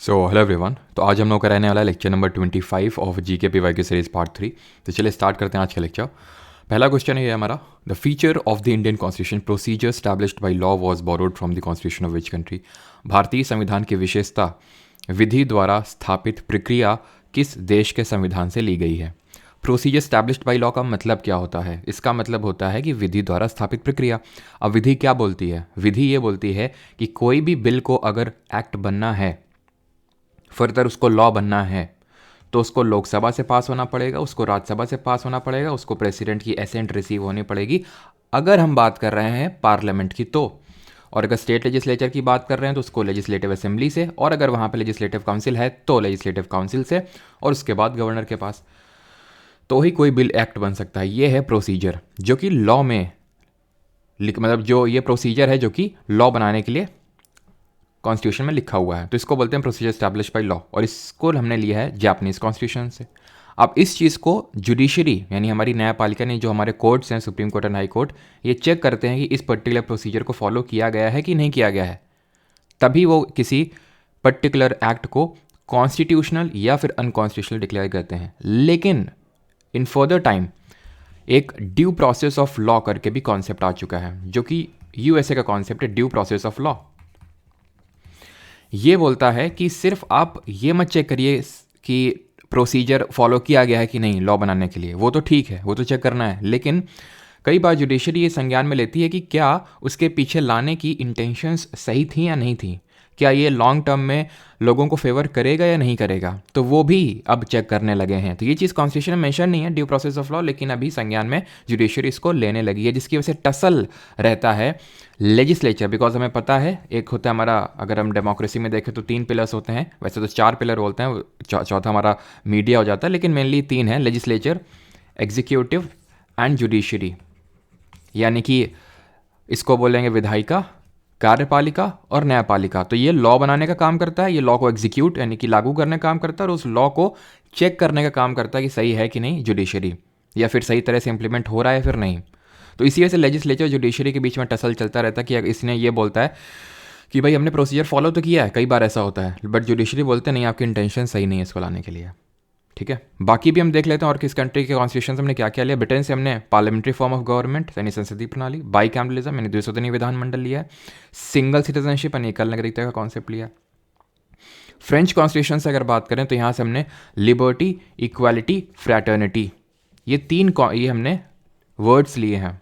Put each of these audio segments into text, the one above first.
Hello everyone. तो आज हम लोग का रहने वाला है lecture number 25 of GK PY की सीरीज पार्ट 3। तो चलिए स्टार्ट करते हैं आज का लेक्चर। पहला क्वेश्चन है हमारा, the feature of the Indian constitution procedure established by law was borrowed from the constitution of which country. भारतीय संविधान की विशेषता विधि द्वारा स्थापित प्रक्रिया किस देश के संविधान से ली गई है। प्रोसीजर स्टैब्लिश्ड बाई लॉ का मतलब क्या होता है? इसका मतलब होता है कि विधि द्वारा स्थापित प्रक्रिया। अब विधि क्या बोलती है? विधि ये बोलती है कि कोई भी बिल को अगर एक्ट बनना है, फर्दर उसको लॉ बनना है, तो उसको लोकसभा से पास होना पड़ेगा, उसको राज्यसभा से पास होना पड़ेगा, उसको प्रेसिडेंट की एसेंट रिसीव होनी पड़ेगी अगर हम बात कर रहे हैं पार्लियामेंट की तो। और अगर स्टेट लेजिस्लेचर की बात कर रहे हैं तो उसको लेजिस्लेटिव असेंबली से, और अगर वहाँ पे लेजिस्लेटिव काउंसिल है तो लेजिस्लेटिव काउंसिल से, और उसके बाद गवर्नर के पास, तो ही कोई बिल एक्ट बन सकता है। ये है प्रोसीजर जो कि लॉ में मतलब जो ये प्रोसीजर है जो कि लॉ बनाने के लिए कॉन्स्टिट्यूशन में लिखा हुआ है। तो इसको बोलते हैं प्रोसीजर स्टैब्लिश बाई लॉ, और इसको हमने लिया है जापानीज कॉन्स्टिट्यूशन से। अब इस चीज़ को जुडिशरी यानी हमारी न्यायपालिका ने, जो हमारे कोर्ट्स हैं supreme court and high court, ये चेक करते हैं कि इस पर्टिकुलर प्रोसीजर को फॉलो किया गया है कि नहीं किया गया है, तभी वो किसी पर्टिकुलर एक्ट को कॉन्स्टिट्यूशनल या फिर अनकॉन्स्टिट्यूशनल डिक्लेयर करते हैं। लेकिन इन फर्दर टाइम एक ड्यू प्रोसेस ऑफ लॉ करके भी कॉन्सेप्ट आ चुका है, जो कि यूएसए का कॉन्सेप्ट है, ड्यू प्रोसेस ऑफ लॉ। ये बोलता है कि सिर्फ आप ये मत चेक करिए कि प्रोसीजर फॉलो किया गया है कि नहीं लॉ बनाने के लिए, वो तो ठीक है, वो तो चेक करना है, लेकिन कई बार जुडिशरी ये संज्ञान में लेती है कि क्या उसके पीछे लाने की इंटेंशंस सही थी या नहीं थी, क्या ये लॉन्ग टर्म में लोगों को फेवर करेगा या नहीं करेगा, तो वो भी अब चेक करने लगे हैं। तो ये चीज़ कॉन्स्टिट्यूशन में मेंशन नहीं है, ड्यू प्रोसेस ऑफ लॉ, लेकिन अभी संज्ञान में जुडिशरी इसको लेने लगी है, जिसकी वजह से टसल रहता है लेजिस्लेचर। बिकॉज हमें पता है, एक होता है हमारा, अगर हम डेमोक्रेसी में देखें तो 3 पिलर्स होते हैं, वैसे तो 4 पिलर बोलते हैं, चौथा हमारा मीडिया हो जाता है, लेकिन मेनली 3 है, लेजिस्लेचर, एग्जीक्यूटिव एंड जुडिशरी। यानी कि इसको बोलेंगे विधायिका, कार्यपालिका और न्यायपालिका। तो ये लॉ बनाने का काम करता है, ये लॉ को एग्जीक्यूट यानी कि लागू करने का काम करता है, और उस लॉ को चेक करने का काम करता है कि सही है कि नहीं जुडिशरी, या फिर सही तरह से इंप्लीमेंट हो रहा है फिर नहीं। तो इसी वजह से लेजिस्लेचर जुडिशरी के बीच में टसल चलता रहता है कि इसने ये बोलता है कि भाई हमने प्रोसीजर फॉलो तो किया है, कई बार ऐसा होता है, बट जुडिशरी बोलते नहीं आपकी इंटेंशन सही नहीं है इसको लाने के लिए। ठीक है, बाकी भी हम देख लेते हैं और किस कंट्री के कॉन्स्टिट्यूशन हमने क्या क्या लिया। ब्रिटेन से हमने पार्लियामेंट्री फॉर्म ऑफ गवर्नमेंट यानी संसदीय प्रणाली, बाई कैमरलिज्म यानी द्विसदनीय विधानमंडल लिया है, सिंगल सिटीजनशिप यानी एकल नागरिकता का कॉन्सेप्ट लिया है। फ्रेंच कॉन्स्टिट्यूशन से अगर बात करें तो यहाँ से हमने लिबर्टी, इक्वालिटी, फ्रैटर्निटी, ये हमने वर्ड्स लिए हैं।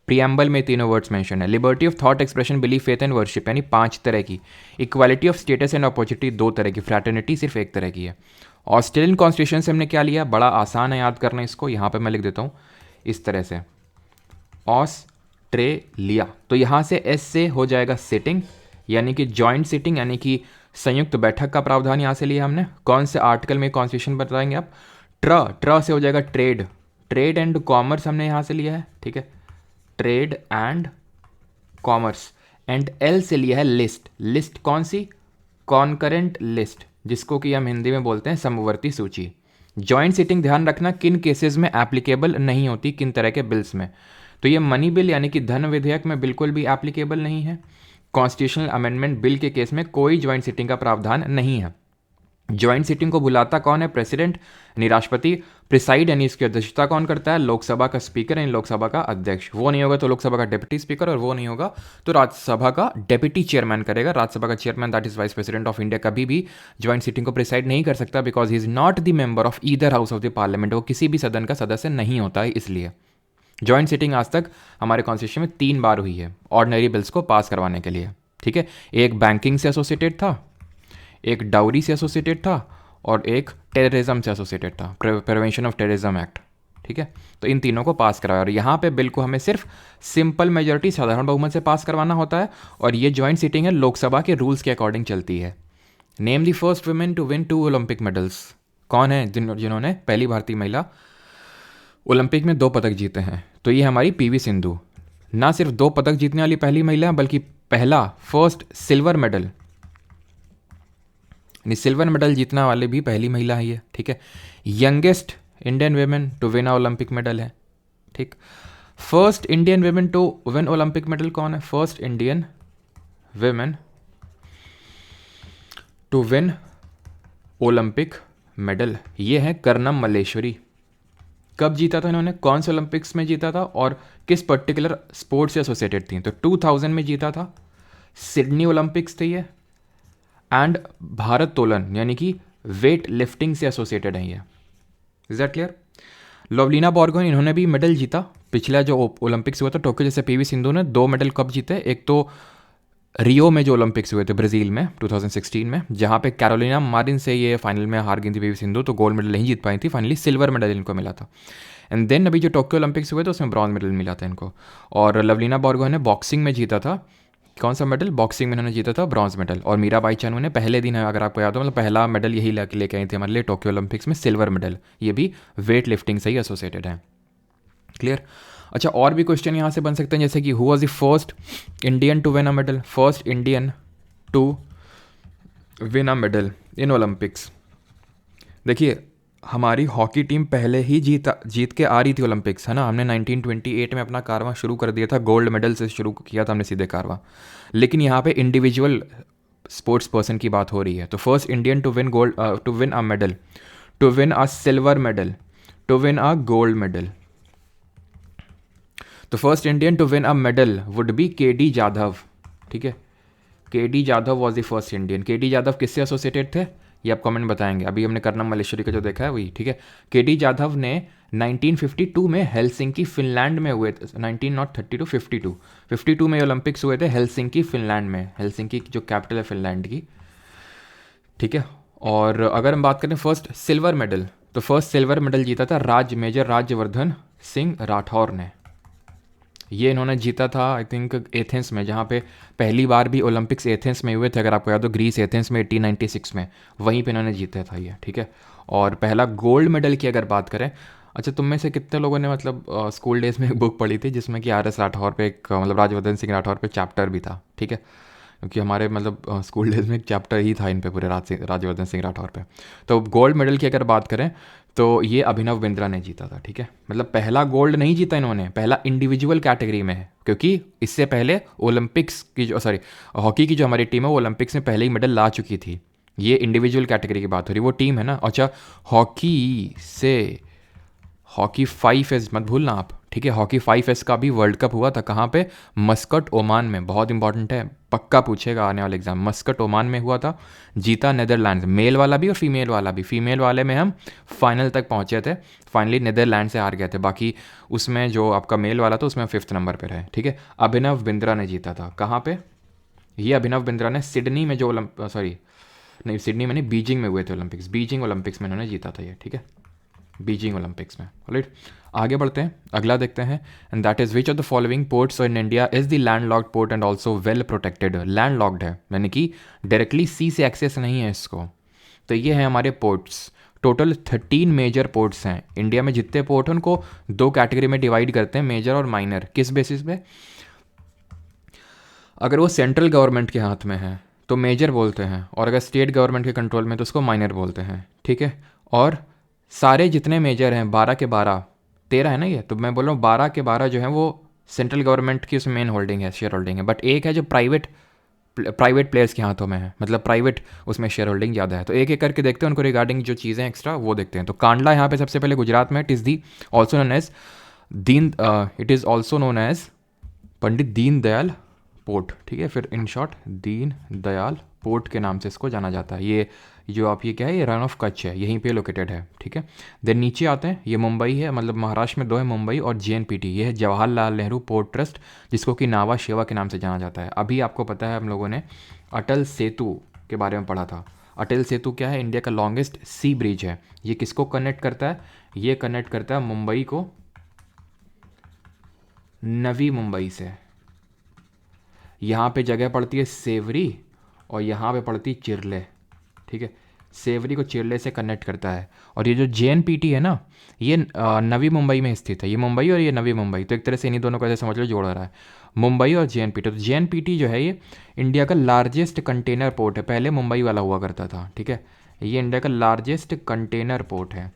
प्रियम्बल में तीनों वर्ड्स मेंशन है। Liberty of thought expression, belief, faith and worship यानी 5 तरह की, equality of status and opportunity 2 तरह की, फ्रैटर्निटी सिर्फ 1 तरह की है। ऑस्ट्रेलियन कॉन्स्टिट्यूशन से हमने क्या लिया, बड़ा आसान है याद करना इसको, यहाँ पे मैं लिख देता हूँ इस तरह से, ऑस्ट्रेलिया। तो यहाँ से एस से हो जाएगा सिटिंग यानी कि जॉइंट सिटिंग यानी कि संयुक्त बैठक का प्रावधान यहाँ से लिया हमने। कौन से आर्टिकल में कॉन्स्टिट्यूशन बताएंगे आप? ट्र से हो जाएगा ट्रेड, ट्रेड एंड कॉमर्स हमने यहाँ से लिया है, ठीक है, trade and commerce. And L से लिया है लिस्ट, लिस्ट कौन सी? कॉन्करेंट लिस्ट, जिसको कि हम हिंदी में बोलते हैं समवर्ती सूची। जॉइंट सिटिंग ध्यान रखना किन केसेस में एप्लीकेबल नहीं होती, किन तरह के बिल्स में। तो ये मनी बिल यानी कि धन विधेयक में बिल्कुल भी एप्लीकेबल नहीं है। कॉन्स्टिट्यूशनल अमेंडमेंट बिल के केस में कोई ज्वाइंट सिटिंग का प्रावधान नहीं है। ज्वाइंट सिटिंग को बुलाता कौन है? प्रेसिडेंट यानी राष्ट्रपति। प्रिसाइड यानी इसकी अध्यक्षता कौन करता है? लोकसभा का स्पीकर यानी लोकसभा का अध्यक्ष। वो नहीं होगा तो लोकसभा का डेप्यूटी स्पीकर, और वो नहीं होगा तो राज्यसभा का डेप्यूटी चेयरमैन करेगा। राज्यसभा का chairman that is vice president of India कभी भी ज्वाइंट सिटिंग को प्रिसाइड नहीं कर सकता, because he is not the member of either house of the parliament. वो किसी भी सदन का सदस्य नहीं होता है। इसलिए ज्वाइंट सिटिंग आज तक हमारे कॉन्स्टिट्यूशन में 3 बार हुई है ऑर्डिनरी बिल्स को पास करवाने के लिए। ठीक है, एक बैंकिंग से एसोसिएटेड था, एक डाउरी से एसोसिएटेड था, और एक टेररिज्म से एसोसिएटेड था, प्रिवेंशन ऑफ टेररिज्म एक्ट। ठीक है, तो इन तीनों को पास कराया, और यहाँ पे बिल को हमें सिर्फ सिंपल मेजॉरिटी साधारण बहुमत से पास करवाना होता है। और ये जॉइंट सीटिंग है, लोकसभा के रूल्स के अकॉर्डिंग चलती है। Name the first women to win 2 Olympic medals. कौन है जिन्होंने पहली भारतीय महिला ओलंपिक में 2 पदक जीते हैं? तो ये हमारी पीवी सिंधु। ना सिर्फ 2 पदक जीतने वाली पहली महिला, बल्कि पहला first silver medal, silver medal जीतने वाले भी पहली महिला ही है। ठीक है, youngest Indian women to win Olympic medal है। ठीक, first Indian women to win Olympic medal कौन है? First Indian women to win Olympic medal, ये है कर्णम मल्लेश्वरी। कब जीता था इन्होंने, कौन से ओलंपिक्स में जीता था और किस पर्टिकुलर स्पोर्ट से एसोसिएटेड थी? तो 2000 में जीता था, सिडनी ओलंपिक्स थे ये, एंड भारत तोलन यानी कि वेट लिफ्टिंग से एसोसिएटेड है ये। Is that clear? Lovlina Borgohain, इन्होंने भी मेडल जीता पिछला जो ओलंपिक्स हुआ था टोक्यो, जैसे पीवी सिंधु ने 2 मेडल कब जीते, एक तो रियो में जो ओलंपिक्स हुए थे ब्राज़ील में 2016 में, जहाँ पे कैरोलिना मारिन से ये फाइनल में हार गई थी पीवी सिंधु, तो गोल्ड मेडल नहीं जीत पाई थी, फाइनली सिल्वर मेडल इनको मिला था। एंड देन अभी जो टोक्यो ओलंपिक्स हुए थे उसमें ब्रॉन्ज मेडल मिला था इनको। और लवलीना बोरगोहेन ने बॉक्सिंग में जीता था, कौन सा मेडल, बॉक्सिंग में इन्होंने जीता था ब्रॉन्ज मेडल। और मीराबाई चानू ने पहले दिन है, अगर आपको याद हो, मतलब पहला मेडल यही लेके आई थी हमारे लिए टोक्यो ओलंपिक्स में, सिल्वर मेडल, ये भी वेट लिफ्टिंग से ही एसोसिएटेड है। क्लियर? अच्छा, और भी क्वेश्चन यहाँ से बन सकते हैं, जैसे कि who was the first Indian to win a medal, first Indian to win a medal in Olympics. देखिए, हमारी हॉकी टीम पहले ही जीत के आ रही थी ओलंपिक्स, है ना। हमने 1928 में अपना कारवां शुरू कर दिया था, गोल्ड मेडल से शुरू किया था हमने सीधे कारवां। लेकिन यहाँ पे इंडिविजुअल स्पोर्ट्स पर्सन की बात हो रही है। तो first Indian to win to win a medal, to win a silver medal, to win a gold medal. तो first Indian to win a medal would be K D. Jadhav. ठीक है, K D. Jadhav was the first Indian. K D. Jadhav किससे associated थे, ये आप comment बताएंगे। अभी हमने कर्णम मल्लेश्वरी का जो देखा है वही। ठीक है, के.डी. जाधव ने 1952 में हेलसिंकी फिनलैंड में हुए थे, 1932 में ओलंपिक्स हुए थे हेलसिंकी फिनलैंड में, हेलसिंकी जो कैपिटल है फिनलैंड की। ठीक है, और अगर हम बात करें फर्स्ट सिल्वर मेडल, तो फर्स्ट सिल्वर मेडल जीता था मेजर राज्यवर्धन सिंह राठौर ने। ये इन्होंने जीता था आई थिंक एथेंस में, जहाँ पे पहली बार भी ओलंपिक्स एथेंस में हुए थे, अगर आपको याद हो, ग्रीस एथेंस में 1896 में, वहीं पे इन्होंने जीता था ये। ठीक है, और पहला गोल्ड मेडल की अगर बात करें, अच्छा तुम में से कितने लोगों ने मतलब स्कूल डेज में एक बुक पढ़ी थी जिसमें कि आर एस राठौर पे एक मतलब राज्यवर्धन सिंह राठौर पे चैप्टर भी था? ठीक है, क्योंकि हमारे मतलब स्कूल डेज में एक चैप्टर ही था इन पे पूरे राज्यवर्धन सिंह राठौर पे। तो गोल्ड मेडल की अगर बात करें तो ये अभिनव बिंद्रा ने जीता था। ठीक है, मतलब पहला गोल्ड नहीं जीता इन्होंने, पहला इंडिविजुअल कैटेगरी में है, क्योंकि इससे पहले ओलंपिक्स की जो हॉकी की जो हमारी टीम है वो ओलंपिक्स में पहले ही मेडल ला चुकी थी। ये इंडिविजुअल कैटेगरी की बात हो रही है, वो टीम है ना। अच्छा, हॉकी 5S मत भूलना आप। ठीक है, हॉकी 5S का भी वर्ल्ड कप हुआ था, कहाँ पे, मस्कट ओमान में। बहुत इंपॉर्टेंट है, पक्का पूछेगा आने वाले एग्जाम। मस्कट ओमान में हुआ था, जीता नेदरलैंड, मेल वाला भी और फीमेल वाला भी। फीमेल वाले में हम फाइनल तक पहुंचे थे, फाइनली नेदरलैंड से हार गए थे। बाकी उसमें जो आपका मेल वाला था उसमें 5th नंबर पर रहे। ठीक है, अभिनव बिंद्रा ने जीता था, कहाँ पे, ये अभिनव बिंद्रा ने सिडनी में जो नहीं सिडनी में नहीं, बीजिंग में हुए थे ओलंपिक्स, बीजिंग ओलंपिक्स में इन्होंने जीता था ये। ठीक है, बीजिंग ओलंपिक्स में। राइट, आगे बढ़ते हैं, अगला देखते हैं। And that is which of the following ports in India is the landlocked port and also well protected. Landlocked है यानी कि डायरेक्टली सी से एक्सेस नहीं है इसको। तो ये है हमारे पोर्ट्स, टोटल 13 मेजर पोर्ट्स हैं इंडिया में। जितने पोर्ट हैं उनको 2 कैटेगरी में डिवाइड करते हैं, मेजर और माइनर। किस बेसिस पे, अगर वो सेंट्रल गवर्नमेंट के हाथ में है तो मेजर बोलते हैं, और अगर स्टेट गवर्नमेंट के कंट्रोल में तो उसको माइनर बोलते हैं। ठीक है, और सारे जितने मेजर हैं 12 के 12, 13 है ना ये, तो मैं बोल रहा हूँ 12 के 12 जो हैं वो सेंट्रल गवर्नमेंट की उसमें मेन होल्डिंग है, शेयर होल्डिंग है। बट एक है जो प्राइवेट प्लेयर्स के हाथों में है, मतलब प्राइवेट उसमें शेयर होल्डिंग ज़्यादा है। तो एक एक करके देखते हैं उनको रिगार्डिंग जो चीज़ें एक्स्ट्रा वो देखते हैं। तो कांडला यहाँ पे सबसे पहले गुजरात में, it is the also known as it is also known as Pandit Deen Dayal port. ठीक है, फिर in short Deen Dayal port के नाम से इसको जाना जाता है। ये जो आप ये क्या है, ये रन ऑफ कच्छ है, यहीं पे लोकेटेड है। ठीक है, देन नीचे आते हैं, ये मुंबई है, मतलब महाराष्ट्र में 2 है, मुंबई और JNPT। ये है जवाहरलाल नेहरू पोर्ट ट्रस्ट, जिसको कि नावा शेवा के नाम से जाना जाता है। अभी आपको पता है हम लोगों ने अटल सेतु के बारे में पढ़ा था। अटल सेतु क्या है, इंडिया का लॉन्गेस्ट सी ब्रिज है। ये किसको कनेक्ट करता है, ये कनेक्ट करता है मुंबई को नवी मुंबई से। यहाँ पे जगह पड़ती है सेवरी और यहाँ पे पड़ती है चिरले। ठीक है, सेवरी को चिरले से कनेक्ट करता है। और ये जो JNPT है ना, ये नवी मुंबई में स्थित है। ये मुंबई और ये नवी मुंबई, तो एक तरह से इन्हीं दोनों को ऐसे समझ लो जोड़ा रहा है, मुंबई और JNPT। तो JNPT जो है ये इंडिया का लार्जेस्ट कंटेनर पोर्ट है, पहले मुंबई वाला हुआ करता था। ठीक है, ये इंडिया का लार्जेस्ट कंटेनर पोर्ट है।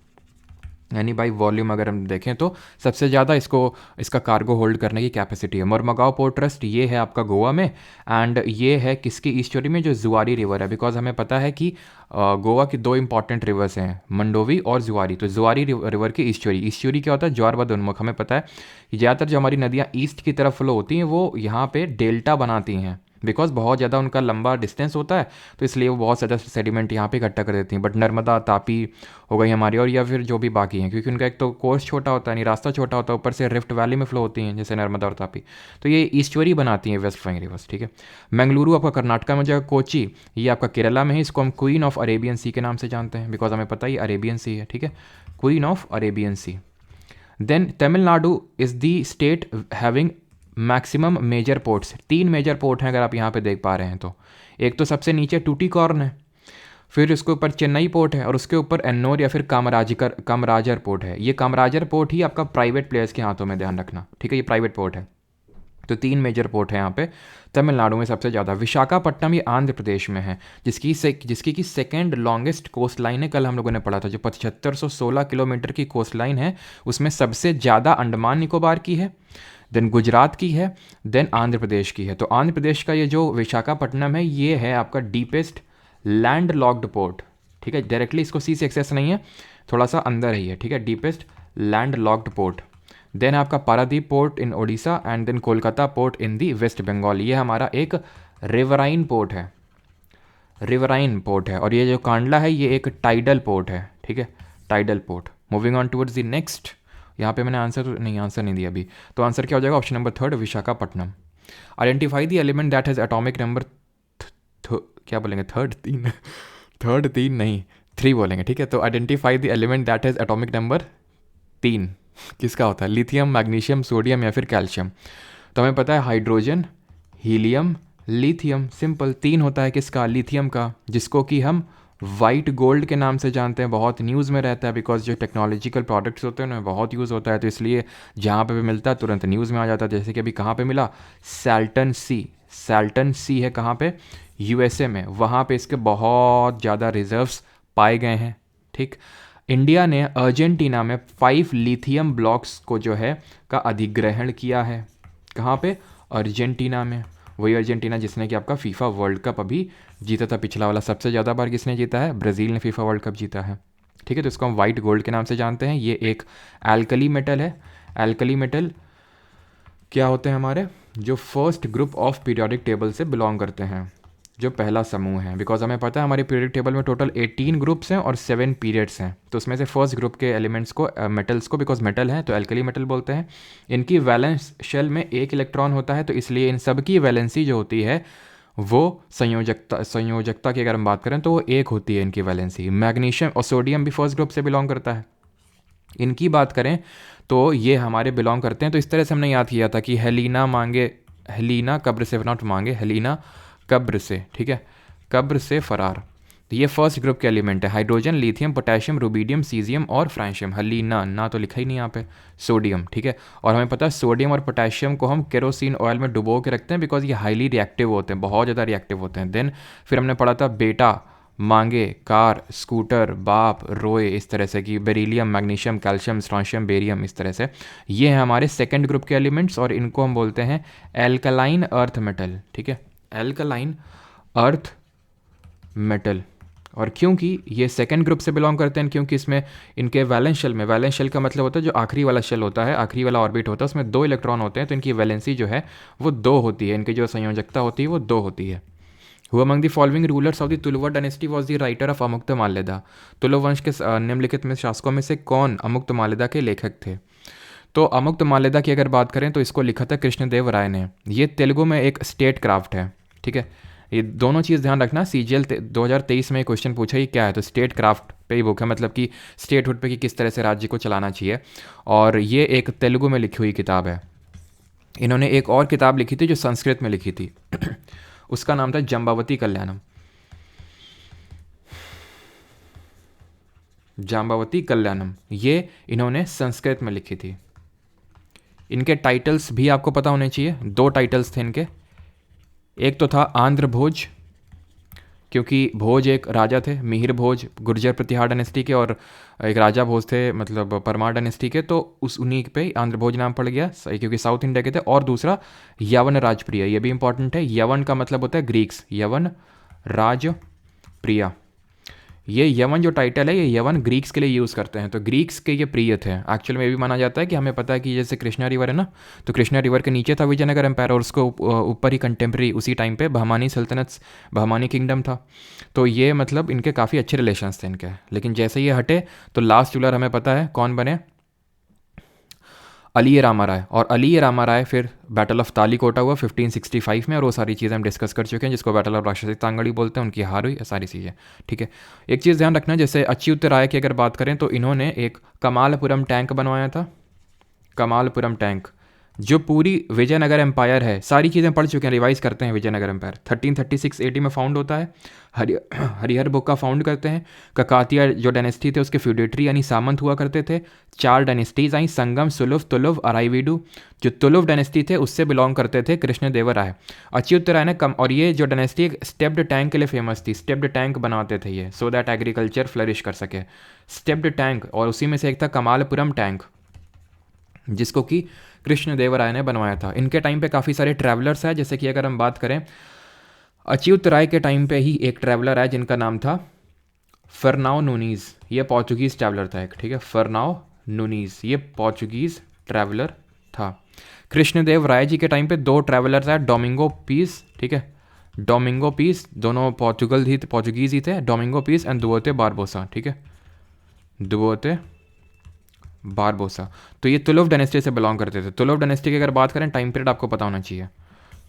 यानी बाई वॉल्यूम अगर हम देखें तो सबसे ज़्यादा इसका कार्गो होल्ड करने की कैपेसिटी है। मोरमगांव पोर्ट ट्रस्ट ये है आपका गोवा में, एंड ये है किसकी ईस्टरी में, जो जुआरी रिवर है। बिकॉज हमें पता है कि गोवा की दो इंपॉर्टेंट रिवर्स हैं, मंडोवी और जुआरी। तो जुआरी रिवर की ईस्टरी क्या होता है, ज्वारबद्ध उन्मुख। हमें पता है कि ज़्यादातर जो हमारी नदियाँ ईस्ट की तरफ फ्लो होती हैं वो यहाँ पे डेल्टा बनाती हैं, बिकॉज बहुत ज़्यादा उनका लंबा डिस्टेंस होता है, तो इसलिए वो बहुत ज़्यादा सेडिमेंट यहाँ पे इकट्ठा कर देती हैं। बट नर्मदा, तापी हो गई हमारी, और या फिर जो भी बाकी हैं, क्योंकि उनका एक तो कोर्स छोटा होता है, नहीं रास्ता छोटा होता है, ऊपर से रिफ्ट वैली में फ्लो होती हैं जैसे नर्मदा और तापी, तो ये ईस्टवरी बनाती हैं वेस्ट फ्लोइंग रिवर्स। ठीक है, मंगलुरु आपका कर्नाटका में जगह, कोची ये आपका केरला में है। इसको हम क्वीन ऑफ अरेबियन सी के नाम से जानते हैं, बिकॉज हमें पता है ये अरेबियन सी है। ठीक है, queen of Arabian sea. Then Tamil Nadu is the state having maximum major ports. 3 major port हैं अगर आप यहाँ पे देख पा रहे हैं तो। एक तो सबसे नीचे टूटीकॉर्न है, फिर उसके ऊपर चेन्नई पोर्ट है, और उसके ऊपर एन्नोर या फिर कामराजर पोर्ट है। ये कामराजर पोर्ट ही आपका प्राइवेट प्लेयर्स के हाथों में, ध्यान रखना। ठीक है, ये प्राइवेट पोर्ट है। तो 3 मेजर पोर्ट है यहाँ पे तमिलनाडु में सबसे ज़्यादा। विशाखापट्टनम ये आंध्र प्रदेश में है, जिसकी की सेकेंड लॉन्गेस्ट कोस्ट लाइन है। कल हम लोगों ने पढ़ा था, जो 7516 किलोमीटर की कोस्ट लाइन है, उसमें सबसे ज़्यादा अंडमान निकोबार की है, देन गुजरात की है, देन आंध्र प्रदेश की है। तो आंध्र प्रदेश का ये जो विशाखापट्टनम है, ये है आपका डीपेस्ट लैंड लॉक्ड पोर्ट। ठीक है, डायरेक्टली इसको सी से एक्सेस नहीं है, थोड़ा सा अंदर ही है। ठीक है, deepest land locked port. Then आपका Paradip port in Odisha, and then Kolkata port in the West Bengal. ये हमारा एक रिवराइन पोर्ट है, रिवराइन पोर्ट है। और ये जो कांडला है ये एक टाइडल पोर्ट है। ठीक है, tidal port. Moving on towards the next, यहाँ पे मैंने आंसर नहीं दिया अभी, तो आंसर क्या हो जाएगा, option number 3 Visakhapatnam. Identify the element that has atomic number क्या बोलेंगे, थर्ड तीन नहीं 3 बोलेंगे। ठीक है, तो identify the element that has atomic number 3 किसका होता है, लिथियम, मैग्नीशियम, सोडियम या फिर कैल्शियम। तो हमें पता है हाइड्रोजन, हीलियम, लिथियम। सिंपल 3 होता है किसका, लिथियम का, जिसको कि हम वाइट गोल्ड के नाम से जानते हैं। बहुत न्यूज़ में रहता है, बिकॉज जो टेक्नोलॉजिकल प्रोडक्ट्स होते हैं उनमें बहुत यूज़ होता है, तो इसलिए जहाँ पे भी मिलता है तुरंत न्यूज़ में आ जाता है। जैसे कि अभी कहाँ पे मिला, सैल्टन सी है कहाँ पे, यूएसए में, वहाँ पे इसके बहुत ज़्यादा रिजर्व्स पाए गए हैं। ठीक, इंडिया ने अर्जेंटीना में 5 लिथियम ब्लॉक्स को जो है का अधिग्रहण किया है। कहाँ पे, अर्जेंटीना में। वही अर्जेंटीना जिसने कि आपका फीफा वर्ल्ड कप अभी जीता था, पिछला वाला। सबसे ज़्यादा बार किसने जीता है, ब्राज़ील ने फीफा वर्ल्ड कप जीता है। ठीक है, तो इसको हम वाइट गोल्ड के नाम से जानते हैं। ये एक एल्कली मेटल है। एल्कली मेटल क्या होते हैं हमारे, जो first group of periodic table से बिलोंग करते हैं, जो पहला समूह है। बिकॉज हमें पता है हमारे पीरियोडिक टेबल में टोटल 18 ग्रुप्स हैं और 7 पीरियड्स हैं, तो उसमें से फर्स्ट ग्रुप के एलिमेंट्स को, मेटल्स को, बिकॉज मेटल है तो एल्कली मेटल बोलते हैं। इनकी वैलेंस शेल में 1 इलेक्ट्रॉन होता है, तो इसलिए इन सब की वैलेंसी जो होती है वो संयोजकता की अगर हम बात करें तो वो 1 होती है इनकी वैलेंसी। मैग्नीशियम और सोडियम भी फर्स्ट ग्रुप से बिलोंग करता है। इनकी बात करें तो ये हमारे बिलोंग करते हैं। तो इस तरह से हमने याद किया था कि हेलीना कब्र से, नॉट मांगे, हेलीना कब्र से। ठीक है, कब्र से फरार। तो ये फर्स्ट ग्रुप के एलिमेंट है। Hydrogen, lithium, potassium, rubidium, caesium और फ्रांशियम। हेलीना ना तो लिखा ही नहीं यहाँ पे, सोडियम। ठीक है, और हमें पता है सोडियम और पोटेशियम को हम केरोसिन ऑयल में डुबो के रखते हैं, बिकॉज ये हाईली रिएक्टिव होते हैं, बहुत ज़्यादा रिएक्टिव होते हैं। देन फिर हमने पढ़ा था बेटा, मांगे, कार, स्कूटर, बाप, रोए, इस तरह से कि beryllium, magnesium, calcium, strontium, barium, इस तरह से। ये हैं हमारे सेकेंड ग्रुप के एलिमेंट्स, और इनको हम बोलते हैं एल्कलाइन अर्थ मेटल। ठीक है, एल्कलाइन अर्थ मेटल। और क्योंकि ये सेकेंड ग्रुप से बिलोंग करते हैं, क्योंकि इसमें इनके वैलेंस शेल में, वैलेंस शेल का मतलब होता है जो आखिरी वाला शेल होता है, आखिरी वाला ऑर्बिट होता है, उसमें 2 इलेक्ट्रॉन होते हैं, तो इनकी वैलेंसी जो है वो 2 होती है। इनकी जो संयोजकता होती है वो 2 होती है। Who among the following rulers of the Tuluva dynasty was the writer of Amuktamalyada. Tulu वंश के निम्नलिखित में शासकों में से कौन अमुक्तमाल्यदा के लेखक थे। तो अमुक्तमाल्यदा की अगर बात करें तो इसको लिखा था कृष्णदेव राय ने। ये तेलुगु में एक स्टेट क्राफ्ट है। ठीक है, ये दोनों चीज़ ध्यान रखना। CGL 2023 में क्वेश्चन पूछा ही क्या है, तो स्टेट क्राफ्ट पे ही बुक है, मतलब कि स्टेटहुड पे कि किस तरह से राज्य को चलाना चाहिए। और ये एक तेलुगु में लिखी हुई किताब है। इन्होंने एक और किताब लिखी थी जो संस्कृत में लिखी थी उसका नाम था जाम्बावती कल्याणम। जाम्बावती कल्याणम ये इन्होंने संस्कृत में लिखी थी। इनके टाइटल्स भी आपको पता होने चाहिए। 2 टाइटल्स थे इनके, एक तो था आंध्र भोज, क्योंकि भोज एक राजा थे, मिहिर भोज गुर्जर प्रतिहार डायनेस्टी के, और एक राजा भोज थे मतलब परमार डायनेस्टी के, तो उस उन्हीं पे आंध्र भोज नाम पड़ गया क्योंकि साउथ इंडिया के थे। और दूसरा यवन राजप्रिय, ये भी इंपॉर्टेंट है। यवन का मतलब होता है ग्रीक्स, यवन राजप्रिया। ये यवन जो टाइटल है, ये यवन ग्रीक्स के लिए यूज़ करते हैं, तो ग्रीक्स के ये प्रिय थे। एक्चुअल में ये भी माना जाता है कि हमें पता है कि जैसे कृष्णा रिवर है ना, तो कृष्णा रिवर के नीचे था विजयनगर एम्पायर, और उसको ऊपर ही कंटेम्प्रेरी उसी टाइम पे बहमानी सल्तनत, बहमानी किंगडम था। तो ये मतलब इनके काफ़ी अच्छे रिलेशंस थे इनके। लेकिन जैसे ये हटे तो लास्ट रूलर हमें पता है कौन बने, अली रामा राय। और अली रामा राय फिर बैटल ऑफ तालीकोटा हुआ 1565 में, और वो सारी चीज़ें हम डिस्कस कर चुके हैं, जिसको बैटल ऑफ राक्षसी तांगड़ी बोलते हैं। उनकी हार हुई, सारी चीज़ें, ठीक है। एक चीज़ ध्यान रखना, जैसे अच्युत राय की अगर बात करें तो इन्होंने एक कमालपुरम टैंक बनवाया था। कमालपुरम टैंक जो पूरी विजयनगर एम्पायर है, सारी चीज़ें पढ़ चुके हैं, रिवाइज करते हैं। विजयनगर एम्पायर 1336 AD में फाउंड होता है। हरिहर बुक का फाउंड करते हैं। ककातिया जो डायनेस्टी थे उसके फ्यूडेटरी यानी सामंत हुआ करते थे। 4 डायनेस्टीज आई, संगम, सुलभ, तुलुव, अराइवीडू। जो तुलुव डायनेस्टी थे उससे बिलोंग करते थे कृष्णदेव राय। अच्युत राय ने कम, और ये जो डायनेस्टी एक स्टेप्ड टैंक के लिए फेमस थी। स्टेप्ड टैंक बनाते थे ये, सो दैट एग्रीकल्चर फ्लरिश कर सके। स्टेप्ड टैंक, और उसी में से एक था कमालपुरम टैंक, जिसको कि कृष्णदेव राय ने बनवाया था। इनके टाइम पे काफ़ी सारे ट्रैवलर्स हैं, जैसे कि अगर हम बात करें अच्युत राय के टाइम पे ही एक ट्रैवलर है जिनका नाम था फर्नाओ नूनीज़। ये पोर्चुगीज़ ट्रैवलर था एक, ठीक है। फर्नाओ नूनीज़ ये पोर्चुगीज़ ट्रैवलर था। कृष्णदेव राय जी के टाइम पे 2 ट्रैवलर्स हैं, डोमिंगो पीस, ठीक है। डोमिंगो पीस, दोनों पोर्चुगीज़ ही थे। डोमिंगो पीस एंड दुओते बारबोसा, ठीक है। दुओते बारबोसा। तो ये तुलुव डायनेस्टी से बिलोंग करते थे। तुलुव डायनेस्टी की अगर बात करें, टाइम पीरियड आपको पता होना चाहिए।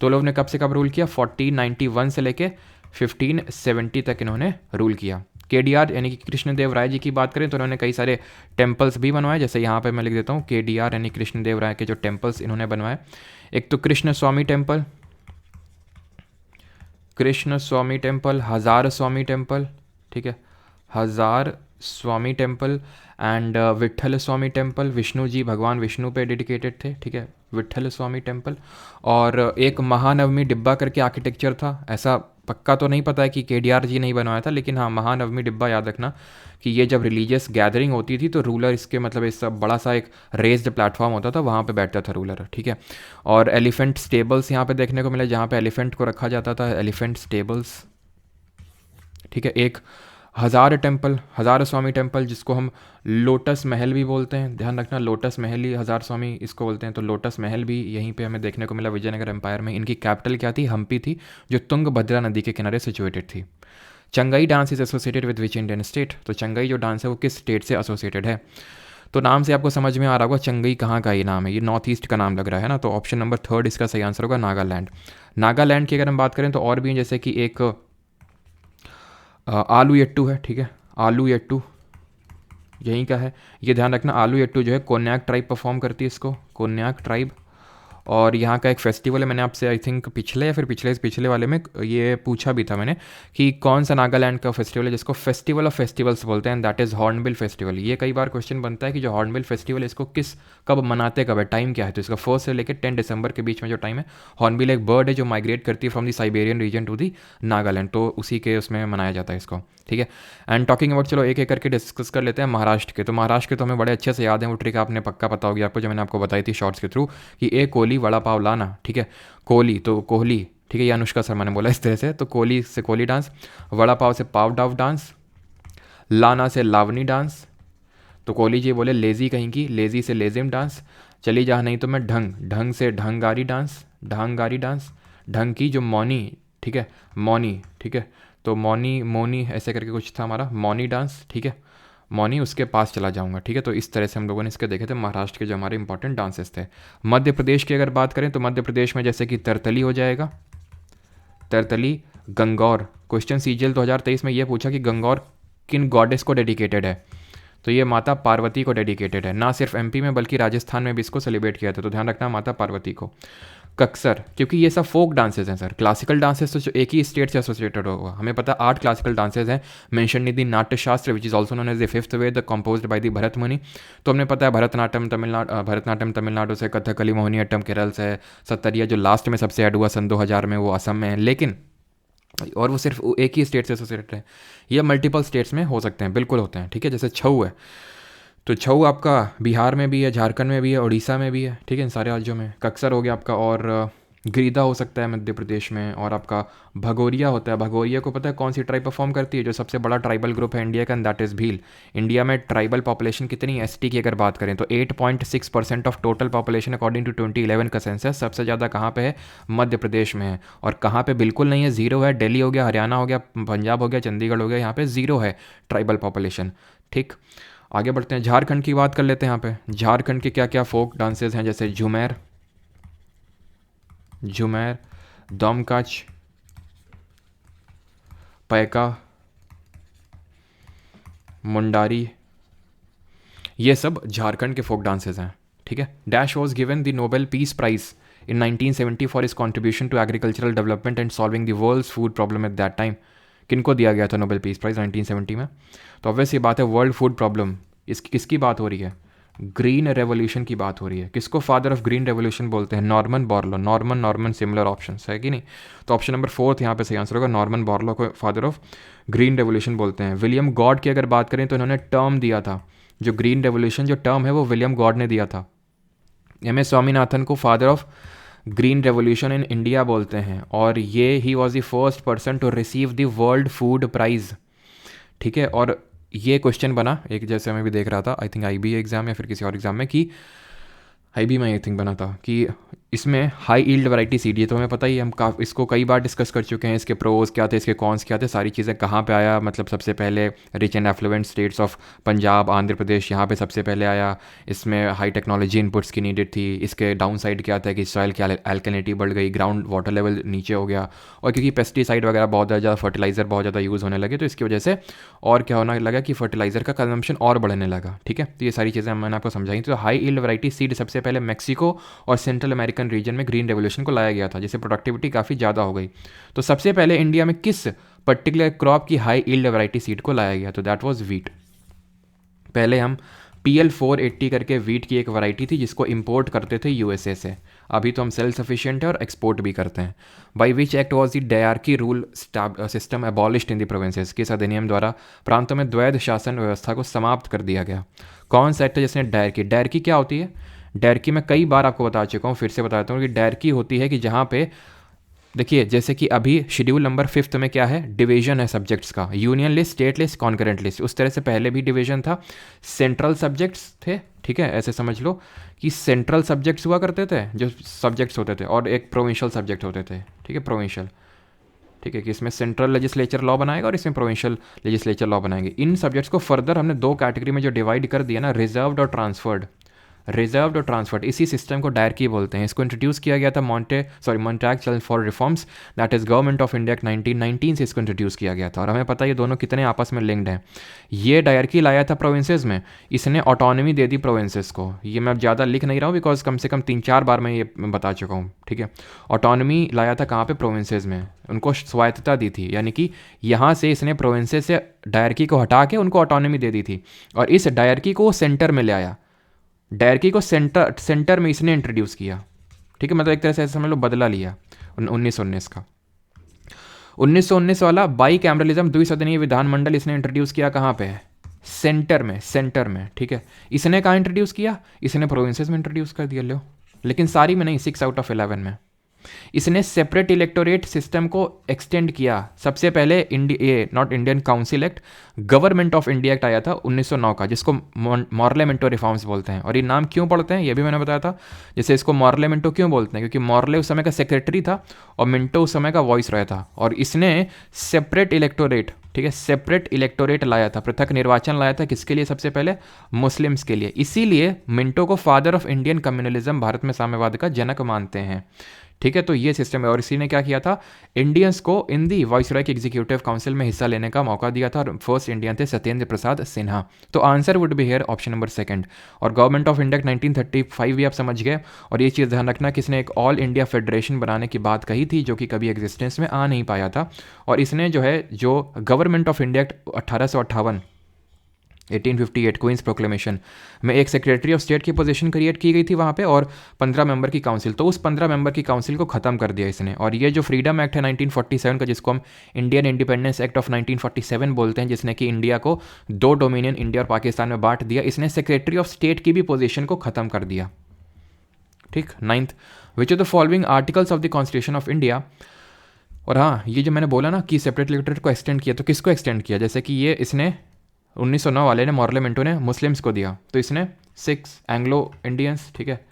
तुलुव ने कब से कब रूल किया, 1491 से लेके 1570 तक इन्होंने रूल किया। केडीआर यानी कि कृष्णदेव राय जी की बात करें तो इन्होंने कई सारे टेम्पल्स भी बनवाए, जैसे यहाँ पे मैं लिख देता हूँ केडीआर यानी कृष्णदेव राय के जो टेम्पल्स इन्होंने बनवाए। एक तो Krishna Swami temple, Krishna Swami temple, Hazar Swami temple, ठीक है, Hazar Swami temple and Vitthal Swami temple. Vishnu ji, भगवान विष्णु पे डेडिकेटेड थे, ठीक है, विट्ठल स्वामी टेम्पल। और एक महानवमी डिब्बा करके आर्किटेक्चर था, ऐसा पक्का तो नहीं पता है कि केडीआर जी नहीं बनवाया था, लेकिन हाँ महानवमी डिब्बा याद रखना कि ये जब रिलीजियस गैदरिंग होती थी तो रूलर इसके मतलब इस सब बड़ा सा एक रेस्ड प्लेटफॉर्म होता था, वहाँ पे बैठता था रूलर, ठीक है। और एलिफेंट स्टेबल्स यहाँ पे देखने को मिले, जहाँ पे एलिफेंट को रखा जाता था, एलिफेंट स्टेबल्स, ठीक है। एक हजार टेम्पल, हजार स्वामी टेम्पल, जिसको हम लोटस महल भी बोलते हैं, ध्यान रखना लोटस महल ही हजार स्वामी इसको बोलते हैं। तो लोटस महल भी यहीं पे हमें देखने को मिला विजयनगर एम्पायर में। इनकी कैपिटल क्या थी, हम्पी थी, जो तुंगभद्रा नदी के किनारे सिचुएटेड थी। Changai dance is associated with which Indian state, तो चंगई जो डांस है वो किस स्टेट से एसोसिएटेड है। तो नाम से आपको समझ में आ रहा होगा चंगई कहाँ का ये नाम है, ये नॉर्थ ईस्ट का नाम लग रहा है ना। तो ऑप्शन नंबर 3 इसका सही आंसर होगा, नागालैंड। नागालैंड की अगर हम बात करें तो और भी हैं, जैसे कि एक आलूयट्टू है, ठीक है, आलूयट्टू यहीं का है, ये ध्यान रखना। आलूयट्टू जो है कोन्याक ट्राइब परफॉर्म करती है इसको, कोन्याक ट्राइब। और यहाँ का एक फेस्टिवल है, मैंने आपसे आई थिंक पिछले या फिर पिछले वाले में ये पूछा भी था मैंने कि कौन सा नागालैंड का फेस्टिवल है जिसको फेस्टिवल ऑफ फेस्टिवल्स बोलते हैं, दैट इज़ हॉर्नबिल फेस्टिवल। ये कई बार क्वेश्चन बनता है कि जो हॉर्नबिल फेस्टिवल इसको कब मनाते कब है, टाइम क्या है। तो इसका 1 से लेकर 10 दिसंबर के बीच में जो टाइम है। हॉर्नबिल एक बर्ड है जो माइग्रेट करती है from the Siberian region to the Nagaland, तो उसी के उसमें मनाया जाता है इसको, ठीक है। एंड टॉकिंग अबाउट, चलो एक एक करके डिस्कस कर लेते हैं महाराष्ट्र के। तो महाराष्ट्र के तो हमें बड़े अच्छे से याद है, वो ट्रिक आपने पक्का पता होगी आपको, जो मैंने आपको बताई थी शॉर्ट्स के थ्रू कि एक कोहली वड़ा पाव लाना, ठीक है। कोहली तो कोहली, ठीक है, ये अनुष्का शर्मा ने बोला इस तरह से। तो कोहली से कोहली डांस, वड़ा पाव से पाव डाव डांस, लाना से लावनी डांस। तो कोहली जी बोले लेजी कहीं की, लेजी से लेजिम डांस। चली जा नहीं तो मैं ढंग, ढंग से ढंगारी डांस, ढंगारी डांस। ढंग की जो मौनी, ठीक है, मौनी, ठीक है, तो मौनी मोनी ऐसे करके कुछ था हमारा, मौनी डांस, ठीक है, मौनी उसके पास चला जाऊंगा, ठीक है। तो इस तरह से हम लोगों ने इसके देखे थे महाराष्ट्र के जो हमारे इंपॉर्टेंट डांसेस थे। मध्य प्रदेश की अगर बात करें तो मध्य प्रदेश में जैसे कि तरतली हो जाएगा, तरतली। गंगौर, क्वेश्चन सीजीएल 2023 में ये पूछा कि गंगौर किन गॉडेस को डेडिकेटेड है, तो ये माता पार्वती को डेडिकेटेड है। ना सिर्फ एमपी में बल्कि राजस्थान में भी इसको सेलिब्रेट किया था, तो ध्यान रखना माता पार्वती को। कक्सर, क्योंकि ये सब फोक डांसेस हैं सर, क्लासिकल डांसेस तो जो एक ही स्टेट से एसोसिएटेड होगा। हमें पता है 8 क्लासिकल डांसेस हैं mentioned in the Natyashastra which is also known as the 5th Veda composed by the Bharat Muni. तो हमने पता है भरतनाट्यम तमिलनाडु से, कथकली मोहिनीअट्टम केरल से, सत्तरिया जो लास्ट में सबसे ऐड हुआ सन 2000 में वो असम में है। लेकिन और वो सिर्फ एक ही स्टेट से एसोसिएटेड है, ये मल्टीपल स्टेट्स में हो सकते हैं, बिल्कुल होते हैं, ठीक है। जैसे छऊ है, तो छऊ आपका बिहार में भी है, झारखंड में भी है, उड़ीसा में भी है, ठीक है, इन सारे राज्यों में। कक्सर हो गया आपका, और गिरिदा हो सकता है मध्य प्रदेश में, और आपका भगोरिया होता है। भगोरिया को पता है कौन सी ट्राइब परफॉर्म करती है? जो सबसे बड़ा ट्राइबल ग्रुप है इंडिया का, दैट इज़ भील। इंडिया में ट्राइबल पॉपुलेशन कितनी है एसटी की अगर बात करें तो 8.6% of total population according to 2011 का सेंसस। सबसे ज़्यादा कहाँ पे है? मध्य प्रदेश में है। और कहाँ पे बिल्कुल नहीं है? ज़ीरो है। दिल्ली हो गया, हरियाणा हो गया, पंजाब हो गया, चंडीगढ़ हो गया, यहाँ पे ज़ीरो है ट्राइबल पॉपुलेशन, ठीक। आगे बढ़ते हैं, झारखंड की बात कर लेते हैं। यहाँ पे झारखंड के क्या क्या फोक डांसेस हैं, जैसे झूमर, दमकच, पैका, मुंडारी, ये सब झारखंड के फोक डांसेस हैं, ठीक है। Dash was given the Nobel peace prize in 1970 for his contribution to agricultural development and solving the world's food problem at that time. किनको दिया गया था नोबेल पीस प्राइज 1970 में? तो ऑब्वियस ये बात है, वर्ल्ड फूड प्रॉब्लम, इसकी किसकी बात हो रही है? ग्रीन रेवोल्यूशन की बात हो रही है। किसको फादर ऑफ ग्रीन रेवोल्यूशन बोलते हैं? Norman Borlaug. Norman similar option है कि नहीं? तो ऑप्शन नंबर 4 यहाँ पे सही आंसर होगा, नॉर्मन बोरलो को फादर ऑफ ग्रीन रेवोल्यूशन बोलते हैं। विलियम गॉड की अगर बात करें तो इन्होंने टर्म दिया था, जो ग्रीन रेवोल्यूशन जो टर्म है वो विलियम गॉड ने दिया था। एम.एस. स्वामीनाथन को father of green revolution in India बोलते हैं, और ये ही was the first person to receive the world food prize, ठीक है। और ये क्वेश्चन बना एक, जैसे मैं भी देख रहा था, आई थिंक IB एग्जाम या फिर किसी और एग्जाम में, कि IB में आई थिंक बना था कि इसमें हाई ईल्ड वैरायटी सीड, ये तो हमें पता ही है, हम इसको कई बार डिस्कस कर चुके हैं, इसके प्रोज क्या थे, इसके कॉन्स क्या थे, सारी चीज़ें। कहाँ पे आया? मतलब सबसे पहले rich and affluent states of Punjab, Andhra Pradesh, यहाँ पे सबसे पहले आया। इसमें हाई टेक्नोलॉजी इनपुट्स की नीडेड थी। इसके डाउन साइड क्या था कि सॉइल की एल्कलिनिटी बढ़ गई, ग्राउंड वाटर लेवल नीचे हो गया, और क्योंकि पेस्टिसाइड वगैरह बहुत ज़्यादा, फर्टिलाइज़र बहुत ज़्यादा यूज़ होने लगे, तो इसकी वजह से और क्या होने लगा कि फर्टिलाइज़र का कंजम्पशन और बढ़ने लगा, ठीक है। तो ये सारी चीज़ें मैंने आपको समझाई। तो हाई ईल्ड वैरायटी सीड सबसे पहले मैक्सिको और सेंट्रल अमेरिकन रीजन में ग्रीन रेवोल्यूशन को लाया गया था, जिससे प्रोडक्टिविटी काफ़ी ज़्यादा हो गई। तो सबसे पहले इंडिया में किस पर्टिकुलर क्रॉप की हाई ईल्ड वैरायटी सीड को लाया गया? तो दैट वाज वीट। पहले हम PL 480 करके वीट की एक वैरायटी थी जिसको इंपोर्ट करते थे USA से। अभी तो हम सेल्फ सफिशिएंट है और एक्सपोर्ट भी करते हैं। By which act was the dyarchy rule system abolished in the provinces? किस अधिनियम द्वारा प्रांतों में द्वैध शासन व्यवस्था को समाप्त कर दिया गया? कौन सा एक्ट है जिसने डायरकी क्या होती है? डायरकी मैं कई बार आपको बता चुका हूँ, फिर से बताता हूँ कि डायरकी होती है कि जहाँ पे देखिए, जैसे कि अभी शेड्यूल नंबर 5 में क्या है? डिवीजन है सब्जेक्ट्स का, union list, state list, concurrent list. उस तरह से पहले भी डिवीजन था। सेंट्रल सब्जेक्ट्स थे, ठीक है, ऐसे समझ लो कि सेंट्रल सब्जेक्ट्स हुआ करते थे जो सब्जेक्ट्स होते थे, और एक प्रोविंशियल सब्जेक्ट होते थे, ठीक है, प्रोविंशियल, ठीक है, कि इसमें सेंट्रल लेजिस्लेचर लॉ बनाएगा और इसमें प्रोविंशियल लेजिस्लेचर लॉ बनाएंगे। इन सब्जेक्ट्स को फर्दर हमने 2 कैटेगरी में जो डिवाइड कर दिया ना, रिजर्व्ड और ट्रांसफर्ड। रिजर्व्ड और ट्रांसफर्ड, इसी सिस्टम को डायरकी बोलते हैं। इसको इंट्रोड्यूस किया गया था Montagu Chelmsford for reforms, that is government of India 1919 से इसको इंट्रोड्यूस किया गया था। और हमें पता है ये दोनों कितने आपस में लिंक्ड हैं। ये डायरकी लाया था प्रोविंसेस में, इसने ऑटोनॉमी दे दी प्रोविंसेस को। ये मैं अब ज़्यादा लिख नहीं रहा हूँ बिकॉज कम से कम 3-4 बार मैं ये बता चुका हूँ, ठीक है। ऑटोनॉमी लाया था कहाँ पे? प्रोविंसेस में, उनको स्वायत्तता दी थी, यानी कि यहाँ से इसने प्रोविंसेस से डायरकी को हटा के उनको ऑटोनॉमी दे दी थी, और इस डायरकी को सेंटर में ले आया। डायरकी को सेंटर में इसने इंट्रोड्यूस किया, ठीक है, मतलब एक तरह से ऐसे समझ लो बदला लिया 1919 का। 1919 वाला बाई कैमरलिज्म, द्विसदनीय विधानमंडल, इसने इंट्रोड्यूस किया कहाँ पे है? सेंटर में, ठीक है। इसने कहाँ इंट्रोड्यूस किया? इसने प्रोविंसेस में इंट्रोड्यूस कर दिया, लो, लेकिन सारी में नहीं, 6 आउट ऑफ 11 में। इसने सेपरेट इलेक्टोरेट सिस्टम को एक्सटेंड किया। सबसे पहले not Indian council act, government of India act आया था 1909 का, जिसको मॉर्लेमेंटो रिफॉर्म्स बोलते हैं। और ये नाम क्यों पढ़ते हैं ये भी मैंने बताया था। जैसे इसको मॉर्लेमेंटो क्यों बोलते हैं? क्योंकि मॉर्ले उस समय का सेक्रेटरी था और मिंटो उस समय का वॉइस रॉय था, और इसने सेपरेट इलेक्टोरेट, ठीक है, सेपरेट इलेक्टोरेट लाया था, पृथक निर्वाचन लाया था। किसके लिए? सबसे पहले मुस्लिम्स के लिए। इसीलिए मिंटो को father of Indian communalism, Bharat में साम्यवाद का जनक मानते हैं, ठीक है। तो ये सिस्टम है, और इसी ने क्या किया था? इंडियंस को इन दी वाइसरॉय के एग्जीक्यूटिव काउंसिल में हिस्सा लेने का मौका दिया था, और फर्स्ट इंडियन थे सत्येंद्र प्रसाद सिन्हा। तो answer would be here option number 2। और गवर्नमेंट ऑफ इंडिया 1935 भी आप समझ गए। और ये चीज़ ध्यान रखना कि इसने एक ऑल इंडिया फेडरेशन बनाने की बात कही थी, जो कि कभी एग्जिस्टेंस में आ नहीं पाया था। और इसने जो है, जो government of India 1858 1858 Queen's proclamation में एक सेक्रेटरी ऑफ स्टेट की पोजीशन क्रिएट की गई थी वहाँ पे, और 15 मेंबर की काउंसिल। तो उस 15 मेंबर की काउंसिल को ख़त्म कर दिया इसने। और ये जो फ्रीडम एक्ट है 1947 का, जिसको हम इंडियन इंडिपेंडेंस एक्ट ऑफ 1947 बोलते हैं, जिसने कि इंडिया को 2 डोमिनियन इंडिया और पाकिस्तान में बांट दिया, इसने सेक्रेटरी ऑफ स्टेट की भी पोजीशन को ख़त्म कर दिया। ठीक। 9th, which of the following articles of the constitution of India. और हाँ, ये जो मैंने बोला ना कि सेपरेट इलेक्टोरेट को एक्सटेंड किया, तो किसको एक्सटेंड किया? जैसे कि ये इसने 1909 वाले ने, मॉर्ले मिंटो ने मुस्लिम्स को दिया, तो इसने 6 एंग्लो इंडियंस, ठीक है,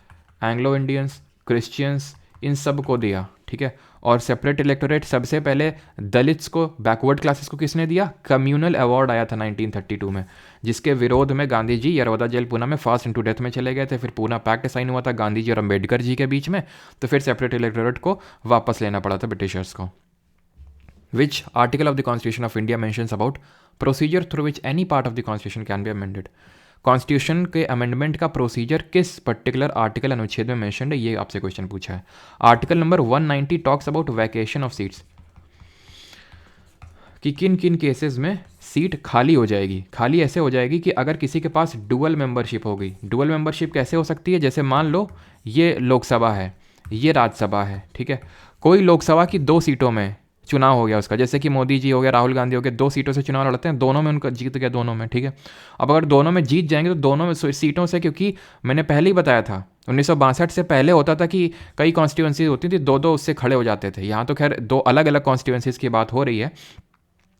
एंग्लो इंडियंस, क्रिश्चियंस, इन सब को दिया। ठीक है। और सेपरेट इलेक्टोरेट सबसे पहले दलित्स को, बैकवर्ड क्लासेस को किसने दिया? कम्युनल अवार्ड आया था 1932 में, जिसके विरोध में गांधी जी यरवदा जेल पूना में फास्ट इनटू डेथ में चले गए थे। फिर पूना पैक्ट साइन हुआ था गांधी जी और अम्बेडकर जी के बीच में, तो फिर सेपरेट इलेक्टोरेट को वापस लेना पड़ा था ब्रिटिशर्स को। Which article of the constitution of India mentions about procedure through which any part of the constitution can be amended? Constitution के अमेंडमेंट का प्रोसीजर किस पर्टिकुलर आर्टिकल अनुच्छेद में मेंशन्ड है, ये आपसे क्वेश्चन पूछा है। Article number 190 talks about vacation of seats, कि किन किन केसेस में सीट खाली हो जाएगी। खाली ऐसे हो जाएगी कि अगर किसी के पास डुअल मेंबरशिप हो गई। डुअल मेंबरशिप कैसे हो सकती है? जैसे मान लो ये लोकसभा है, ये राज्यसभा है, ठीक है, कोई लोकसभा की 2 सीटों में चुनाव हो गया उसका, जैसे कि मोदी जी हो गया, राहुल गांधी हो गया, 2 सीटों से चुनाव लड़ते हैं, दोनों में उनका जीत गया, दोनों में, ठीक है। अब अगर दोनों में जीत जाएंगे तो दोनों में सीटों से, क्योंकि मैंने पहले ही बताया था 1962 से पहले होता था कि कई कॉन्स्टिट्यूंसीज होती थी, 2-2 उससे खड़े हो जाते थे। यहाँ तो खैर 2 अलग अलग कॉन्स्टिट्यूंसीज की बात हो रही है।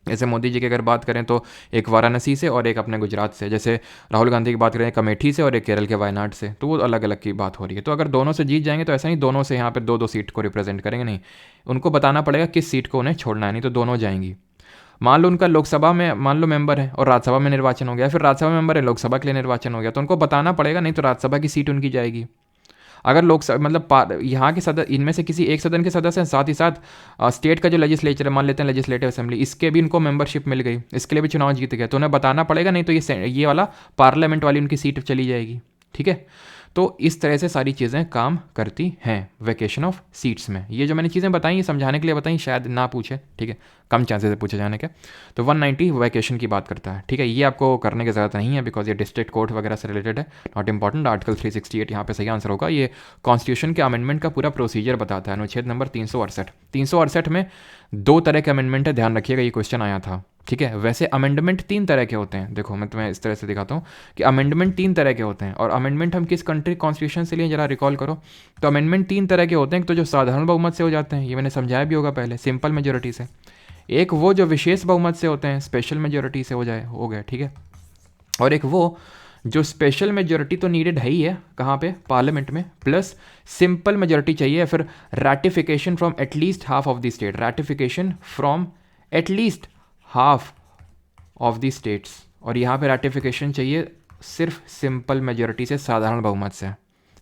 जैसे मोदी जी की अगर बात करें तो एक वाराणसी से और एक अपने गुजरात से, जैसे राहुल गांधी की बात करें अमेठी से और एक केरल के वायनाड से, तो वो अलग अलग की बात हो रही है। तो अगर दोनों से जीत जाएंगे तो ऐसा नहीं दोनों से यहाँ पे 2-2 सीट को रिप्रेजेंट करेंगे, नहीं, उनको बताना पड़ेगा किस सीट को उन्हें छोड़ना है, नहीं तो दोनों जाएंगी। मान लो उनका लोकसभा में मान लो मेंबर है और राज्यसभा में निर्वाचन हो गया, फिर राज्यसभा मेंबर है, लोकसभा के लिए निर्वाचन हो गया, तो उनको बताना पड़ेगा, नहीं तो राज्यसभा की सीट उनकी जाएगी। अगर लोकसभा मतलब यहाँ के सदस्य, इनमें से किसी एक सदन के सदस्य हैं, साथ ही साथ स्टेट का जो लेजिस्लेचर है, मान लेते हैं लेजिस्लेटिव असेंबली, इसके भी इनको मेंबरशिप मिल गई, इसके लिए भी चुनाव जीत गए, तो उन्हें बताना पड़ेगा, नहीं तो ये वाला पार्लियामेंट वाली उनकी सीट चली जाएगी। ठीक है। तो इस तरह से सारी चीज़ें काम करती हैं वेकेशन ऑफ सीट्स में। ये जो मैंने चीज़ें बताई ये समझाने के लिए बताई, शायद ना पूछे, ठीक है, कम चांसेस है पूछे जाने के। तो 190 वेकेशन की बात करता है, ठीक है, ये आपको करने की ज़रूरत नहीं है बिकॉज ये डिस्ट्रिक्ट कोर्ट वगैरह से रिलेटेड है, नॉट इंपॉर्टेंट। आर्टिकल 368 यहाँ पे सही आंसर होगा। ये कॉन्स्टिट्यूशन के अमेंडमेंट का पूरा प्रोसीजर बताता है। अनुच्छेद नंबर 368 में 2 तरह के अमेंडमेंट है, ध्यान रखिएगा, ये क्वेश्चन आया था। ठीक है। वैसे अमेंडमेंट 3 तरह के होते हैं। देखो मैं तुम्हें इस तरह से दिखाता हूँ कि अमेंडमेंट 3 तरह के होते हैं। और अमेंडमेंट हम किस कंट्री कॉन्स्टिट्यूशन से लिए जरा रिकॉल करो। तो अमेंडमेंट 3 तरह के होते हैं। तो जो साधारण बहुमत से हो जाते हैं, ये मैंने समझाया भी होगा पहले, सिंपल मेजोरिटी से। एक वो जो विशेष बहुमत से होते हैं, स्पेशल मेजोरिटी से हो गए, ठीक है। और एक वो जो स्पेशल मेजोरिटी तो नीडेड है ही है, कहाँ पे, पार्लियामेंट में, प्लस सिंपल मेजोरिटी चाहिए, फिर ratification from at least half of the state, ratification from at least half of the states. और यहाँ पे रैटिफिकेशन चाहिए सिर्फ सिंपल मेजोरिटी से, साधारण बहुमत से।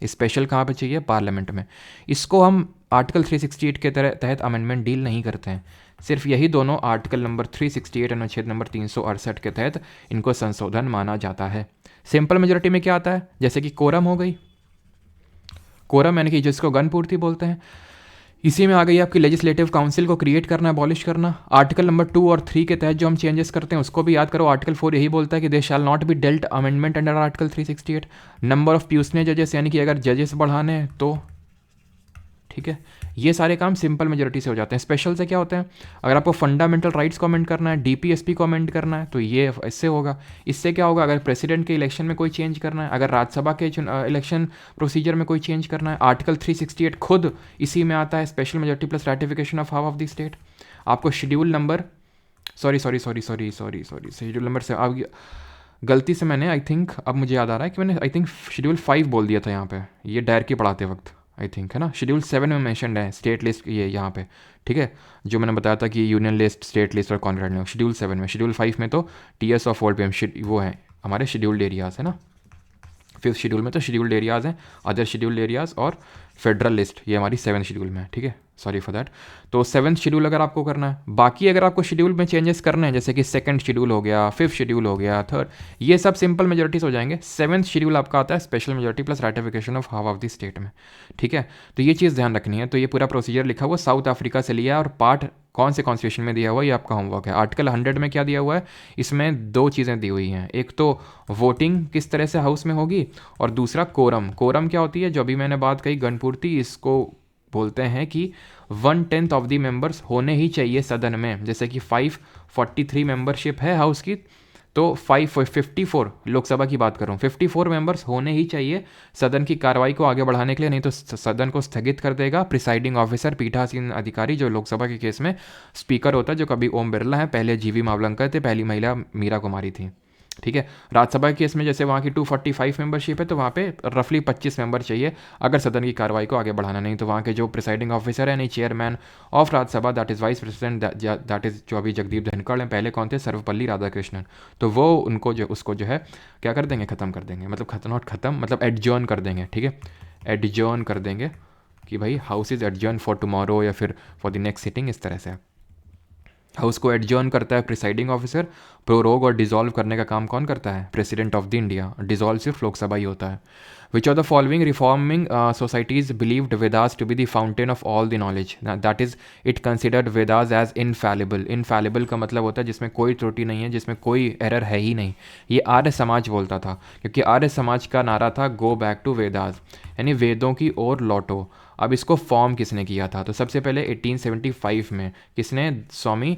स्पेशल कहाँ पे चाहिए, पार्लियामेंट में। इसको हम आर्टिकल 368 के तहत अमेंडमेंट डील नहीं करते हैं। सिर्फ यही दोनों आर्टिकल नंबर 368 अनुच्छेद नंबर 368 के तहत इनको संशोधन माना जाता है। सिंपल मेजोरिटी में क्या आता है, जैसे कि कोरम हो गई, कोरम यानी कि जिसको गण पूर्ति बोलते हैं। इसी में आ गई आपकी लेजिस्लेटिव काउंसिल को क्रिएट करना, अबॉलिश करना। आर्टिकल नंबर 2 और 3 के तहत जो हम चेंजेस करते हैं उसको भी याद करो। आर्टिकल 4 यही बोलता है कि they shall not be dealt amendment under article 368। Number of puisne जजेस, यानी कि अगर जजेस बढ़ाने हैं तो, ठीक है, ये सारे काम सिंपल मेजोरिटी से हो जाते हैं। स्पेशल से क्या होते हैं, अगर आपको फंडामेंटल राइट्स को अमेंड करना है, डीपीएसपी को अमेंड करना है, तो ये इससे होगा। इससे क्या होगा, अगर प्रेसिडेंट के इलेक्शन में कोई चेंज करना है, अगर राज्यसभा के इलेक्शन प्रोसीजर में कोई चेंज करना है, आर्टिकल 368 खुद इसी में आता है, special majority plus ratification of half of the state. आपको शेड्यूल नंबर शेड्यूल नंबर से अब गलती से मैंने आई थिंक, अब मुझे याद आ रहा है कि मैंने आई थिंक शेड्यूल 5 बोल दिया था यहाँ पे, ये डायर की पढ़ाते वक्त आई थिंक, है ना। शेड्यूल 7 में मेंशन्ड है स्टेट लिस्ट, ये यहाँ पे, ठीक है, जो मैंने बताया था कि यूनियन लिस्ट, स्टेट लिस्ट और कॉन्ग्रेड, शेड्यूल 7 में। शेड्यूल 5 में तो टीएस ऑफ वर्ल्ड पीएम वो है हमारे शेड्यूल्ड एरियाज़, है ना। 5th शेड्यूल में तो शेड्यूल्ड एरियाज़ हैं, अदर शेड्यूल्ड एरियाज़ और फेडरलिस्ट, ये हमारी 7th शेड्यूल में है, ठीक है, सॉरी फॉर दैट। तो 7th शेड्यूल अगर आपको करना है, बाकी अगर आपको शेड्यूल में चेंजेस करने हैं जैसे कि 2nd शेड्यूल हो गया, 5th शेड्यूल हो गया, 3rd, ये सब सिंपल मेजोरिटीज हो जाएंगे। 7th शेड्यूल आपका आता है special majority plus ratification of half of the state में, ठीक है। तो ये चीज़ ध्यान रखनी है। तो ये पूरा प्रोसीजर लिखा हुआ साउथ अफ्रीका से लिया है और पार्ट कौन से कॉन्स्टिट्यूशन में दिया हुआ है ये आपका होमवर्क है। आर्टिकल 100 में क्या दिया हुआ है, इसमें 2 चीज़ें दी हुई हैं, एक तो वोटिंग किस तरह से हाउस में होगी और दूसरा कोरम। कोरम क्या होती है, जो अभी मैंने बात कही गणपूर्ति, इसको बोलते हैं कि 1/10 ऑफ द मेंबर्स होने ही चाहिए सदन में। जैसे कि 543 मेंबरशिप है हाउस की, तो 554 लोकसभा की बात कर रहा हूँ, 54 मेंबर्स होने ही चाहिए सदन की कार्रवाई को आगे बढ़ाने के लिए, नहीं तो सदन को स्थगित कर देगा प्रिसाइडिंग ऑफिसर, पीठासीन अधिकारी, जो लोकसभा के केस में स्पीकर होता है, जो कभी ओम बिरला है, पहले जीवी मावलंकर थे, पहली महिला मीरा कुमारी थी, ठीक है। राज्यसभा के केस में जैसे वहाँ की 245 मेंबरशिप है, तो वहाँ पे रफली 25 मेंबर चाहिए अगर सदन की कार्रवाई को आगे बढ़ाना, नहीं तो वहाँ के जो प्रिसाइडिंग ऑफिसर है, नहीं chairman of Rajya Sabha, that is vice president, that is जो अभी जगदीप धनखड़ हैं, पहले कौन थे, सर्वपल्ली राधाकृष्णन, तो वो उनको जो उसको जो है क्या कर देंगे, ख़त्म कर देंगे, मतलब ख़त्म मतलब एडजर्न कर देंगे, ठीक है, एडजर्न कर देंगे कि भाई house is adjourn for tomorrow या फिर फॉर द नेक्स्ट सिटिंग, इस तरह से हाउस को एडजर्न करता है प्रिसाइडिंग ऑफिसर। प्रोरोग और डिसॉल्व करने का काम कौन करता है, president of the India. Dissolve सिर्फ लोकसभा ही होता है। Which of the following reforming societies believed Vedas to be the fountain of all the knowledge, that is it considered Vedas as infallible. Infallible का मतलब होता है जिसमें कोई त्रुटि नहीं है, जिसमें कोई एरर है ही नहीं। ये आर्य समाज बोलता था, क्योंकि आर्य समाज का नारा था गो बैक टू वेदास, यानी वेदों की ओर लौटो। अब इसको फॉर्म किसने किया था, तो सबसे पहले 1875 में किसने, स्वामी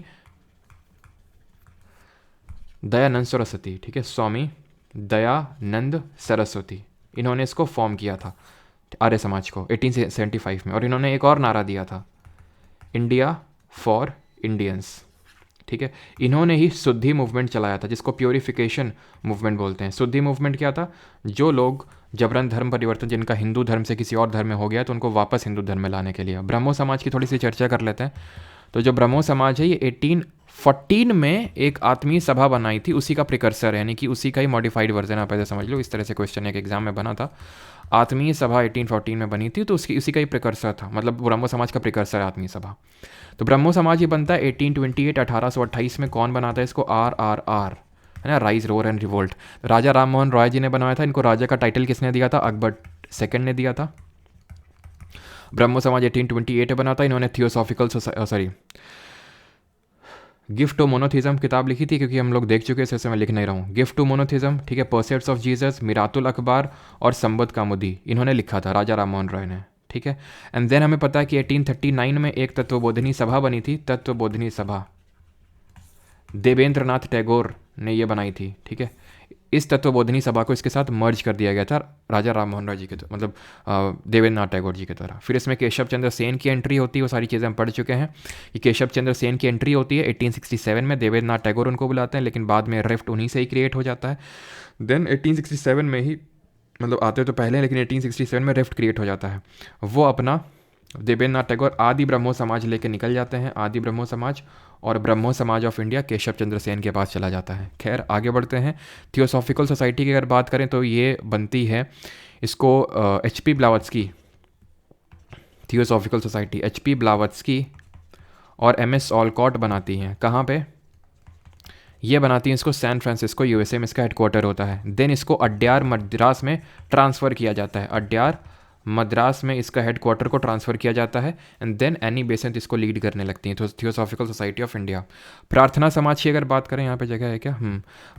दयानंद सरस्वती, ठीक है, स्वामी दयानंद सरस्वती, इन्होंने इसको फॉर्म किया था आर्य समाज को 1875 में। और इन्होंने एक और नारा दिया था, इंडिया फॉर इंडियंस, ठीक है। इन्होंने ही शुद्धि मूवमेंट चलाया था, जिसको प्योरिफिकेशन मूवमेंट बोलते हैं। शुद्धि मूवमेंट क्या था, जो लोग जबरन धर्म परिवर्तन, जिनका हिंदू धर्म से किसी और धर्म में हो गया, तो उनको वापस हिंदू धर्म में लाने के लिए। ब्रह्मो समाज की थोड़ी सी चर्चा कर लेते हैं। तो जो ब्रह्मो समाज है ये 1814 में एक आत्मीय सभा बनाई थी, उसी का प्रिकर्सर है, यानी कि उसी का ही मॉडिफाइड वर्जन, आप ऐसे समझ लो। इस तरह से क्वेश्चन एक एग्जाम में बना था, आत्मीय सभा 1814 में बनी थी, तो उसकी उसी का ही प्रिकर्सर था, मतलब ब्रह्मो समाज का प्रिकर्सर है आत्मीय सभा। तो ब्रह्मो समाज ये बनता है 1828 1828 में। कौन बनाता है इसको, RRR, है ना, राइज रोर एंड रिवोल्ट। राजा राम मोहन रॉय जी ने बनाया था। इनको राजा का टाइटल किसने दिया था, अकबर सेकंड ने दिया था। ब्रह्मो समाज 1828 में बना था। इन्होंने थियोसॉफिकल गिफ्ट टू मोनोथिज्म किताब लिखी थी, क्योंकि हम लोग देख चुके हैं, इससे मैं लिख नहीं रहा हूँ। गिफ्ट टू मोनोथिज्म, ठीक है, परसेट्स ऑफ जीसस, मिरातुल अखबार और संबत कामुदी, इन्होंने लिखा था राजा राम मोहन रॉय ने, ठीक है। एंड देन हमें पता है कि 1839 में एक तत्वबोधिनी सभा बनी थी, तत्वबोधिनी सभा देवेंद्र नाथ टैगोर ने ये बनाई थी, ठीक है। इस तत्वबोधिनी सभा को इसके साथ मर्ज कर दिया गया था राजा राम मोहन रॉय जी के, मतलब देवेंद्र नाथ टैगोर जी की तरह। फिर इसमें केशव चंद्र सेन की एंट्री होती है, वो सारी चीज़ें हम पढ़ चुके हैं। ये केशव चंद्र सेन की एंट्री होती है 1867 में, देवेंद्र नाथ टैगोर उनको बुलाते हैं, लेकिन बाद में रिफ्ट उन्हीं से ही क्रिएट हो जाता है। देन 1867 में ही, मतलब आते तो पहले, लेकिन 1867 में रिफ्ट क्रिएट हो जाता है। वो अपना देवेंद्र नाथ टैगोर आदि ब्रह्मो समाज लेके निकल जाते हैं, आदि ब्रह्मो समाज, और ब्रह्मो समाज ऑफ इंडिया केशव चंद्र सेन के पास चला जाता है। खैर आगे बढ़ते हैं। थियोसॉफिकल सोसाइटी की अगर बात करें तो ये बनती है, इसको HP Blavatsky, theosophical society HP Blavatsky और MS ऑलकॉट बनाती हैं। कहाँ पे ये बनाती हैं, इसको सैन फ्रांसिस्को USA में इसका हेडक्वार्टर होता है। देन इसको अड्यार मद्रास में ट्रांसफ़र किया जाता है, अड्यार मद्रास में इसका हेडक्वार्टर को ट्रांसफ़र किया जाता है। एंड देन एनी बेसेंट इसको लीड करने लगती हैं, तो थियोसॉफिकल सोसाइटी ऑफ इंडिया। प्रार्थना समाज की अगर बात करें, यहाँ पे जगह है क्या,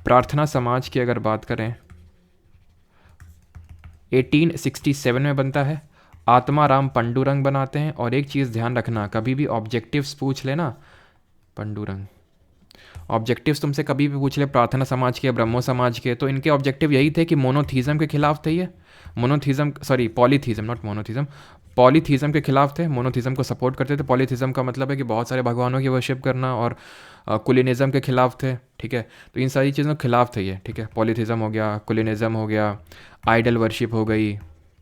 प्रार्थना समाज की अगर बात करें 1867 में बनता है। आत्माराम पंडुरंग बनाते हैं। और एक चीज़ ध्यान रखना, कभी भी ऑब्जेक्टिव्स पूछ लेना, पंडुरंग ऑब्जेक्टिव्स तुमसे कभी भी पूछ ले प्रार्थना समाज के, ब्रह्मो समाज के, तो इनके ऑब्जेक्टिव यही थे कि मोनोथीज़म के खिलाफ थे ये, पॉलीथीज़म, नॉट मोनोथीज़म, पॉलीथीज़म के खिलाफ थे, मोनोथीज़म को सपोर्ट करते थे। पॉलीथीज़म का मतलब है कि बहुत सारे भगवानों की वर्शिप करना, और कुलिनिज़म के खिलाफ थे, ठीक है। तो इन सारी चीज़ों के खिलाफ थे ये, ठीक है। पॉलीथीज़म हो गया, कुलिनिज़म हो गया, आइडल वर्शिप हो गई,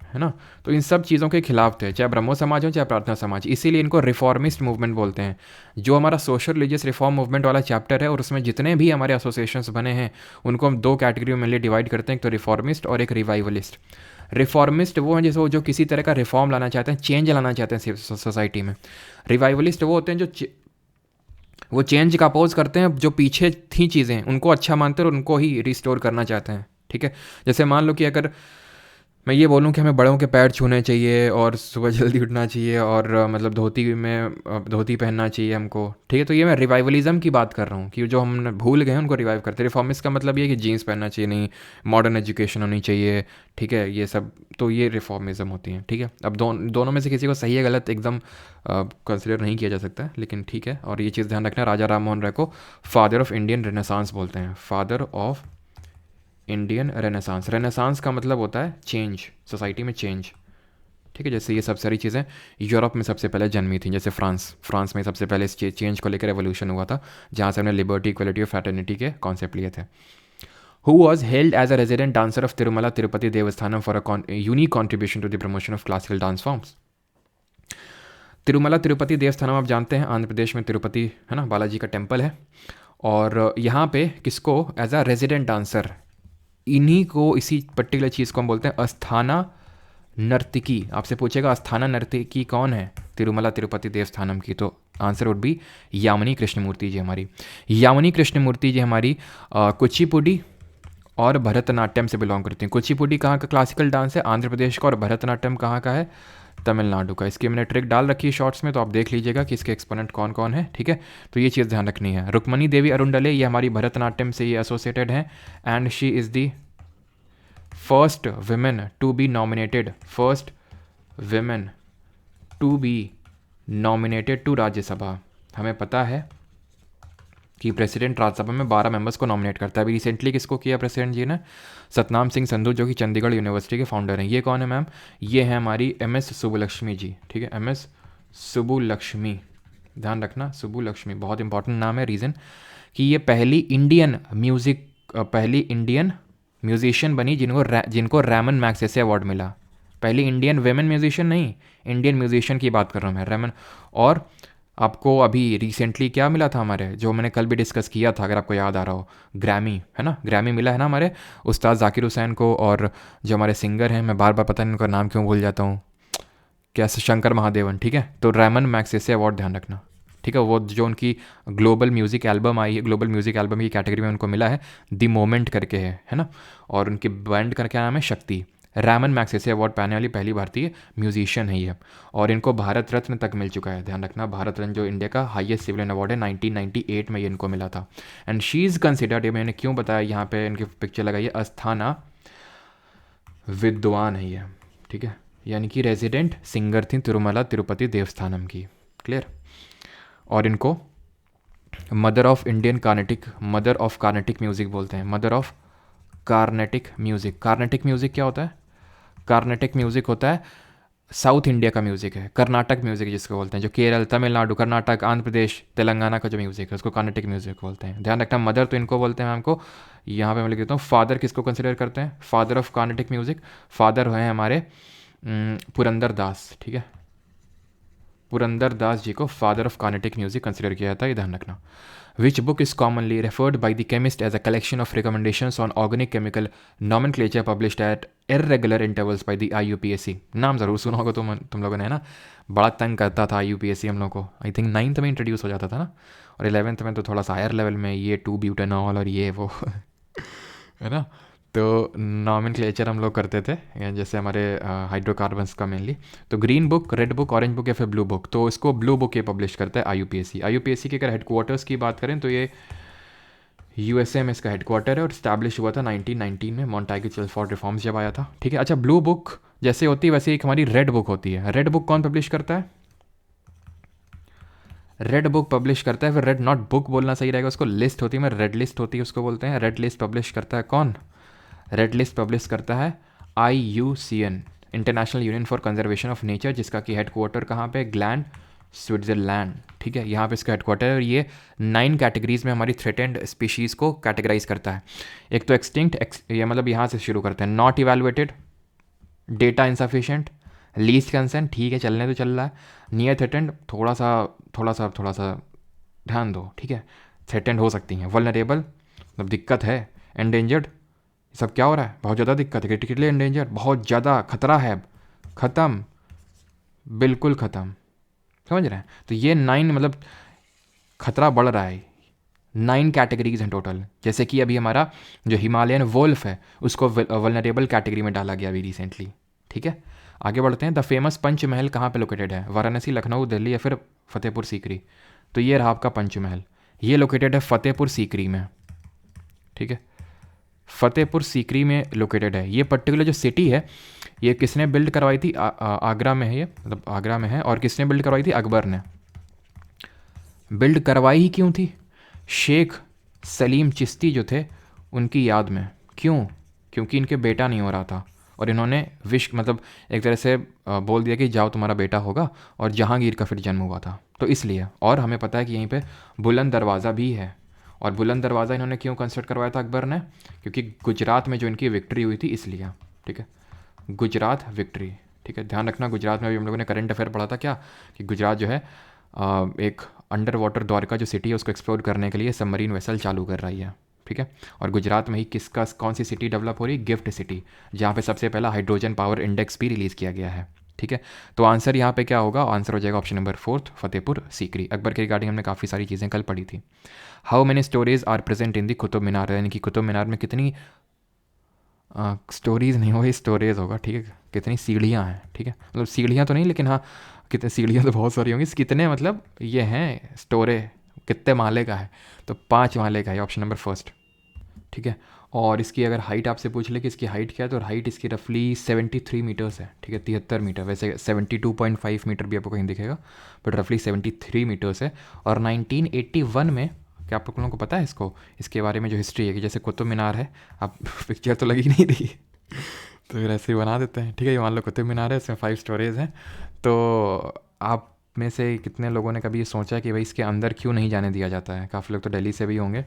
है ना। तो इन सब चीज़ों के खिलाफ थे, चाहे ब्रह्मो समाज हो चाहे प्रार्थना समाज। इसीलिए इनको रिफॉर्मिस्ट मूवमेंट बोलते हैं। जो हमारा सोशल रिलीजियस रिफॉर्म मूवमेंट वाला चैप्टर है, और उसमें जितने भी हमारे एसोसिएशंस बने हैं, उनको हम 2 कैटेगरी में मेनली डिवाइड करते हैं, एक तो रिफॉर्मिस्ट और एक रिवाइवलिस्ट। रिफॉर्मिस्ट वो हैं जैसे वो जो किसी तरह का रिफॉर्म लाना चाहते हैं, चेंज लाना चाहते हैं सोसाइटी में। रिवाइवलिस्ट वो होते हैं जो वो चेंज का अपोज करते हैं, जो पीछे थी चीज़ें उनको अच्छा मानते हैं और उनको ही रिस्टोर करना चाहते हैं। ठीक है, जैसे मान लो कि अगर मैं ये बोलूँ कि हमें बड़ों के पैर छूने चाहिए और सुबह जल्दी उठना चाहिए और मतलब धोती पहनना चाहिए हमको, ठीक है, तो ये मैं रिवाइवलिज्म की बात कर रहा हूँ कि जो हम भूल गए हैं उनको रिवाइव करते हैं। रिफॉर्मिस्ट का मतलब ये है कि जीन्स पहनना चाहिए नहीं, मॉडर्न एजुकेशन होनी चाहिए, ठीक है, ये सब, तो ये रिफॉर्मिज्म होती हैं। ठीक है, अब दोनों में से किसी को सही है गलत एकदम कंसिडर नहीं किया जा सकता है, लेकिन ठीक है। और ये चीज़ ध्यान रखना, राजा राम मोहन राय को फादर ऑफ इंडियन रेनेसांस बोलते हैं, father of Indian renaissance. Renaissance का मतलब होता है चेंज, सोसाइटी में चेंज। ठीक है, जैसे ये सब सारी चीज़ें यूरोप में सबसे पहले जन्मी थी, जैसे फ्रांस में सबसे पहले इस चेंज को लेकर रेवोल्यूशन हुआ था, जहाँ से हमने लिबर्टी, इक्वलिटी और फ्रैटर्निटी के कॉन्सेप्ट लिए थे। Who was held as a resident dancer of Tirumala Tirupati Devasthanam for a unique contribution to the promotion of classical dance forms. Tirumala Tirupati Devasthanam आप जानते हैं आंध्र प्रदेश में तिरुपति है ना, बालाजी का टेम्पल है। और यहाँ पे किसको एज अ रेजिडेंट डांसर, इन्हीं को, इसी पर्टिकुलर चीज़ को हम बोलते हैं अस्थाना नर्तकी। आपसे पूछेगा अस्थाना नर्तकी कौन है तिरुमला तिरुपति देवस्थानम की, तो answer would be Yamini Krishnamurthy ji हमारी। यामिनी कृष्णमूर्ति जी हमारी कुचिपुडी और भरतनाट्यम से बिलोंग करती हैं। कुचिपुडी कहाँ का क्लासिकल डांस है, आंध्र प्रदेश का, और भरतनाट्यम कहाँ का है, तमिलनाडु का। इसकी मैंने ट्रिक डाल रखी है शॉर्ट्स में, तो आप देख लीजिएगा कि इसके एक्सपोनेंट कौन कौन है। ठीक है, तो ये चीज़ ध्यान रखनी है। रुक्मणी देवी अरुंडले ये हमारी भरतनाट्यम से ये एसोसिएटेड हैं, and she is the first women to be nominated, first women to be nominated to Rajya Sabha. हमें पता है कि प्रेसिडेंट राज्यसभा में 12 मेंबर्स को नॉमिनेट करता है। अभी रिसेंटली किसको किया प्रेसिडेंट जी ने, सतनाम सिंह संधू, जो कि चंडीगढ़ यूनिवर्सिटी के फाउंडर हैं। ये कौन है मैम, ये है हमारी MS सुब्बुलक्ष्मी जी। ठीक है, MS सुब्बुलक्ष्मी, ध्यान रखना, सुब्बुलक्ष्मी बहुत इंपॉर्टेंट नाम है। रीज़न कि ये पहली इंडियन म्यूजिशियन बनी जिनको रैमन मैग्सेसे अवार्ड मिला। पहली इंडियन वेमेन म्यूजिशियन नहीं, इंडियन म्यूजिशियन की बात कर रहा हूँ मैं, रैमन। और आपको अभी रिसेंटली क्या मिला था हमारे, जो मैंने कल भी डिस्कस किया था, अगर आपको याद आ रहा हो, ग्रैमी, है ना, ग्रैमी मिला है ना हमारे उस्ताद जाकिर हुसैन को। और जो हमारे सिंगर हैं, मैं बार बार पता नहीं उनका नाम क्यों भूल जाता हूँ, कैसे, शंकर महादेवन। ठीक है, तो रैमन मैग्सेसे अवार्ड ध्यान रखना। ठीक है, वो जो उनकी ग्लोबल म्यूज़िक एल्बम आई है, ग्लोबल म्यूज़िक एल्बम की कैटेगरी में उनको मिला है, द मोमेंट करके है ना। और उनके बैंड का क्या नाम है, शक्ति। रैमन मैग्सेसे अवार्ड पाने वाली पहली भारतीय म्यूजिशियन है ये। और इनको भारत रत्न तक मिल चुका है, ध्यान रखना, भारत रत्न जो इंडिया का हाईएस्ट सिविलियन अवार्ड है, 1998 में ये इनको मिला था। एंड शी इज़ कंसिडर्ड, ये मैंने क्यों बताया, यहाँ पे इनकी पिक्चर लगाई है, अस्थाना विद्वान है ये। ठीक है, यानी कि रेजिडेंट सिंगर थी तिरुमला तिरुपति देवस्थानम की। क्लियर। और इनको mother of Indian Carnatic, mother of Carnatic music बोलते हैं, mother of Carnatic music. Carnatic music क्या होता है, कार्नेटिक म्यूज़िक होता है साउथ इंडिया का म्यूज़िक है, कर्नाटक म्यूज़िक जिसको बोलते हैं, जो केरल, तमिलनाडु, कर्नाटक, आंध्र प्रदेश, तेलंगाना का जो म्यूज़िक है उसको कर्नाटक म्यूज़िक बोलते हैं। ध्यान रखना, मदर तो इनको बोलते हैं, हमको यहाँ पे मैं लिख देता हूँ। फादर किसको कंसिडर करते हैं, father of Carnatic music, father हैं हमारे पुरंदर दास। ठीक है, पुरंदर दास जी को father of Carnatic music consider किया जाता है, ये ध्यान रखना। Which book is commonly referred by the chemist as a collection of recommendations on organic chemical nomenclature published at irregular intervals by the IUPAC। नाम ज़रूर सुना होगा तुम लोगों ने, है ना, बड़ा तंग करता था IUPAC हम लोग को। आई थिंक 9th में इंट्रोड्यूस हो जाता था ना, और 11th में तो थोड़ा सा हायर लेवल में ये 2-ब्यूटेनॉल और ये वो है ना। तो नॉमेनक्लेचर हम लोग करते थे, जैसे हमारे हाइड्रोकार्बन्स का मेनली। तो green book, red book, orange book या फिर ब्लू बुक, तो इसको ब्लू बुक ये पब्लिश करता है IUPAC। IUPAC के अगर हेडक्वार्टर्स की बात करें तो ये USA में इसका हेडक्वार्टर है, और स्टैब्लिश हुआ था 1919 में, मॉन्टाग्यू चिलफोर्ड रिफॉर्म्स जब आया था। ठीक है, अच्छा, ब्लू बुक जैसे होती है वैसे एक हमारी रेड बुक होती है। रेड बुक कौन पब्लिश करता है, रेड बुक पब्लिश करता है, फिर रेड नॉट बुक बोलना सही रहेगा उसको, लिस्ट होती है, मैं रेड लिस्ट होती है उसको बोलते हैं। रेड लिस्ट पब्लिश करता है कौन, रेड लिस्ट पब्लिश करता है IUCN, international union for conservation of nature, जिसका कि हेडक्वार्टर कहाँ पे, ग्लैंड, स्विट्ज़रलैंड। ठीक है, यहाँ पे इसका हेडक्वार्टर है, और ये 9 कैटेगरीज में हमारी थ्रेटेंड स्पीशीज़ को कैटेगराइज करता है। एक तो एक्सटिंक्ट, ये मतलब यहाँ से शुरू करते हैं, not evaluated, data insufficient, least concern, ठीक है चलने तो चल रहा है, नियर थ्रेटेंड, थोड़ा सा ध्यान दो। ठीक है, थ्रेटेंड हो सकती हैं, वल्नरेबल मतलब दिक्कत है, एंडेंजर्ड सब क्या हो रहा है, बहुत ज़्यादा दिक्कत है, क्रिटिकली एंडेंजर, बहुत ज़्यादा खतरा है, ख़त्म, बिल्कुल ख़त्म। समझ रहे हैं? तो ये 9 मतलब खतरा बढ़ रहा है। 9 कैटेगरीज हैं टोटल। जैसे कि अभी हमारा जो हिमालयन वोल्फ है उसको वल्नरेबल कैटेगरी में डाला गया अभी रिसेंटली। ठीक है, आगे बढ़ते हैं। द फेमस पंचमहल कहाँ पे लोकेटेड है? वाराणसी, लखनऊ, दिल्ली या फिर फतेहपुर सीकरी? तो ये रहा आपका पंचमहल, ये लोकेटेड है फतेहपुर सीकरी में। ठीक है, फतेहपुर सीकरी में लोकेटेड है। ये पर्टिकुलर जो सिटी है ये किसने बिल्ड करवाई थी? आगरा में है ये, मतलब आगरा में है। और किसने बिल्ड करवाई थी? अकबर ने। बिल्ड करवाई ही क्यों थी? शेख सलीम चिश्ती जो थे उनकी याद में। क्यों? क्योंकि इनके बेटा नहीं हो रहा था और इन्होंने विश मतलब एक तरह से बोल दिया कि जाओ तुम्हारा बेटा होगा, और जहांगीर का फिर जन्म हुआ था, तो इसलिए। और हमें पता है कि यहीं पे बुलंद दरवाज़ा भी है। और बुलंद दरवाज़ा इन्होंने क्यों कंस्ट्रक्ट करवाया था अकबर ने? क्योंकि गुजरात में जो इनकी विक्ट्री हुई थी इसलिए। ठीक है, गुजरात विक्ट्री। ठीक है, ध्यान रखना, गुजरात में भी हम लोगों ने करंट अफेयर पढ़ा था क्या, कि गुजरात जो है एक अंडर वाटर द्वारका जो सिटी है उसको एक्सप्लोर करने के लिए सबमरीन वेसल चालू कर रही है। ठीक है, और गुजरात में ही किसका कौन सी सिटी डेवलप हो रही है? गिफ्ट सिटी, जहाँ पे सबसे पहला हाइड्रोजन पावर इंडेक्स भी रिलीज़ किया गया है। ठीक है, तो आंसर यहाँ पे क्या होगा? आंसर हो जाएगा ऑप्शन नंबर 4 फतेहपुर सीकरी। अकबर के रिगार्डिंग हमने काफ़ी सारी चीज़ें कल पढ़ी थी। How many stories are present in the Qutub Minar? यानी कि कुतुब मीनार में कितनी स्टोरीज़ नहीं होगी, स्टोरेज होगा। ठीक है, कितनी सीढ़ियाँ हैं? ठीक है, मतलब सीढ़ियाँ तो नहीं, लेकिन हाँ कितनी सीढ़ियाँ तो बहुत सारी होंगी। कितने मतलब ये हैं स्टोरे, कितने माले का है? तो 5 माले का है, ऑप्शन नंबर फर्स्ट। ठीक है, और इसकी अगर हाइट आपसे पूछ ले कि इसकी हाइट क्या है, तो हाइट इसकी रफली 73 मीटर्स है। ठीक है, 73 मीटर, वैसे 72.5 मीटर भी आपको कहीं दिखेगा, बट रफली 73 मीटर्स है। और 1981 में, क्या आप लोगों को पता है इसको, इसके बारे में जो हिस्ट्री है कि जैसे कुतुब मीनार है, आप पिक्चर तो लगी नहीं रही तो फिर ऐसे ही बना देते हैं। ठीक है, ये मान लो कुतुब मीनार है, इसमें 5 स्टोरेज हैं। तो आप में से कितने लोगों ने कभी ये सोचा कि भाई इसके अंदर क्यों नहीं जाने दिया जाता है? काफ़ी लोग तो दिल्ली से भी होंगे,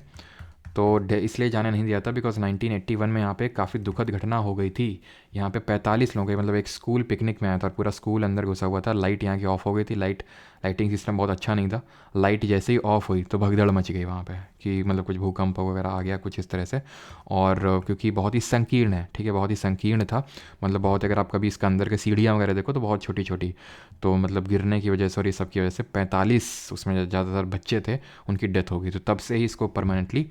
तो इसलिए जाने नहीं दिया था बिकॉज 1981 में यहाँ पे काफ़ी दुखद घटना हो गई थी। यहाँ पे 45 लोग गए, मतलब एक स्कूल पिकनिक में आया था और पूरा स्कूल अंदर घुसा हुआ था। लाइट यहाँ की ऑफ हो गई थी, लाइटिंग सिस्टम बहुत अच्छा नहीं था। लाइट जैसे ही ऑफ हुई तो भगदड़ मच गई वहाँ पे, कि मतलब कुछ भूकंप वगैरह आ गया कुछ इस तरह से। और क्योंकि बहुत ही संकीर्ण है, ठीक है, बहुत ही संकीर्ण था, मतलब बहुत, अगर आप कभी इसका अंदर के सीढ़ियाँ वगैरह देखो तो बहुत छोटी छोटी, तो मतलब गिरने की वजह से और ये सब की वजह से 45 उसमें ज़्यादातर बच्चे थे, उनकी डेथ हो गई। तो तब से ही इसको परमानेंटली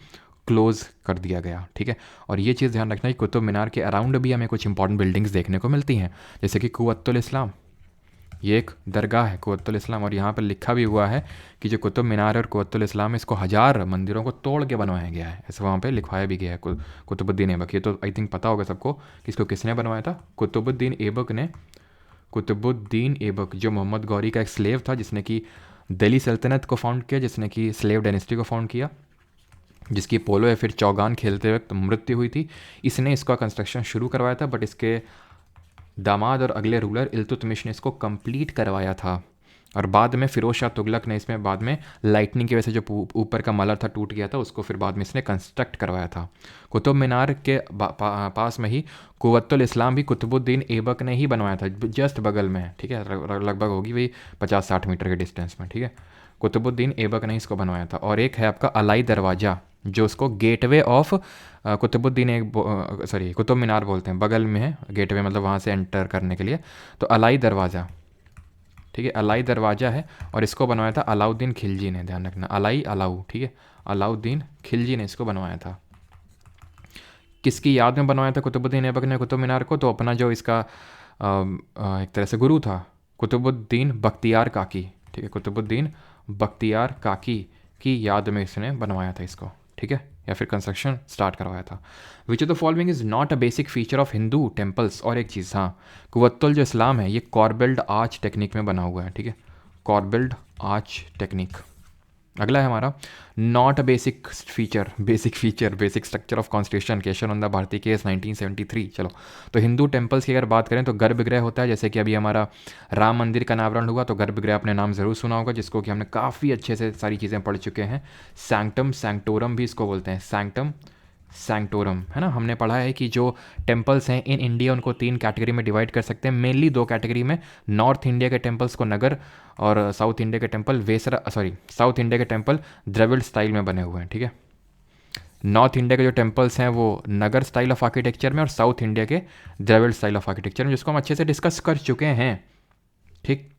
क्लोज़ कर दिया गया। ठीक है, और ये चीज़ ध्यान रखना कि कुतुब मीनार के अराउंड भी हमें कुछ इंपॉर्टेंट बिल्डिंग्स देखने को मिलती हैं, जैसे कि कुव्वतुल इस्लाम, ये एक दरगाह है कुव्वतुल इस्लाम। और यहाँ पर लिखा भी हुआ है कि जो कुतुब मीनार है और कुव्वतुल इस्लाम है, इसको 1000 मंदिरों को तोड़ के बनवाया गया है, ऐसा वहाँ पे लिखवाया भी गया है। कुतुबुद्दीन ऐबक, ये तो आई थिंक पता होगा सबको कि इसको किसने बनवाया था। कुतुबुद्दीन ऐबक ने, कुतुबुद्दीन ऐबक जो मोहम्मद गौरी का एक स्लेव था, जिसने कि दिल्ली सल्तनत को फाउंड किया, जिसने कि स्लेव डायनेस्टी को फाउंड किया, जिसकी पोलो या फिर चौगान खेलते वक्त मृत्यु हुई थी, इसने इसका कंस्ट्रक्शन शुरू करवाया था। बट इसके दामाद और अगले रूलर इल्तुतमिश ने इसको कंप्लीट करवाया था। और बाद में फिरोज शाह तुगलक ने इसमें बाद में लाइटनिंग की वजह से जो ऊपर का मलर था टूट गया था, उसको फिर बाद में इसने कंस्ट्रक्ट करवाया था। कुतुब मीनार के पास में ही कुव्वतुल इस्लाम भी कुतुबुद्दीन ऐबक ने ही बनवाया था, जस्ट बगल में। ठीक है, लगभग होगी वही 50-60 मीटर के डिस्टेंस में। ठीक है, कुतुबुद्दीन ऐबक ने इसको बनवाया था। और एक है आपका अलाई दरवाज़ा, जो उसको gateway of Qutbuddin sorry Qutub Minar बोलते हैं, बगल में है गेटवे, मतलब वहाँ से एंटर करने के लिए। तो अलाई दरवाज़ा, ठीक है, अलाई दरवाज़ा है, और इसको बनवाया था अलाउद्दीन खिलजी ने। ध्यान रखना, अलाऊ, ठीक है, अलाउद्दीन खिलजी ने इसको बनवाया था। किसकी याद में बनवाया था कुतुबुद्दीन ऐबक ने कुतुब मीनार को? तो अपना जो इसका एक तरह से गुरु था, कुतुबुद्दीन बख्तियार काकी। ठीक है, कुतुबुद्दीन बख्तियार काकी की याद में इसने बनवाया था इसको। ठीक है, या फिर कंस्ट्रक्शन स्टार्ट करवाया था। विच of the following is not a basic feature of Hindu temples? और एक चीज़, हाँ, कुव्वतुल जो इस्लाम है ये कॉर्बेल्ड आर्च टेक्निक में बना हुआ है। ठीक है, कॉर्बेल्ड आर्च टेक्निक। अगला है हमारा not a basic basic structure of constitution, Kesavananda Bharati case 1973। चलो, तो हिंदू टेम्पल्स की अगर बात करें तो गर्भगृह होता है, जैसे कि अभी हमारा राम मंदिर का अनावरण हुआ तो गर्भगृह अपने नाम ज़रूर सुना होगा, जिसको कि हमने काफ़ी अच्छे से सारी चीज़ें पढ़ चुके हैं। सैंक्टम सैंक्टोरम भी इसको बोलते हैं, सैंक्टम सैंक्टोरम, है ना। हमने पढ़ा है कि जो टेम्पल्स हैं इन इंडिया उनको 3 कैटेगरी में डिवाइड कर सकते हैं, मेनली 2 कैटेगरी में। नॉर्थ इंडिया के टेम्पल्स को नगर, और साउथ इंडिया के टेम्पल द्रविड़ स्टाइल में बने हुए हैं। ठीक है, नॉर्थ इंडिया के जो टेम्पल्स हैं वो नगर स्टाइल ऑफ आर्किटेक्चर में, और साउथ इंडिया के द्रविड़ स्टाइल ऑफ आर्किटेक्चर में, जिसको हम अच्छे से डिस्कस कर चुके हैं। ठीक,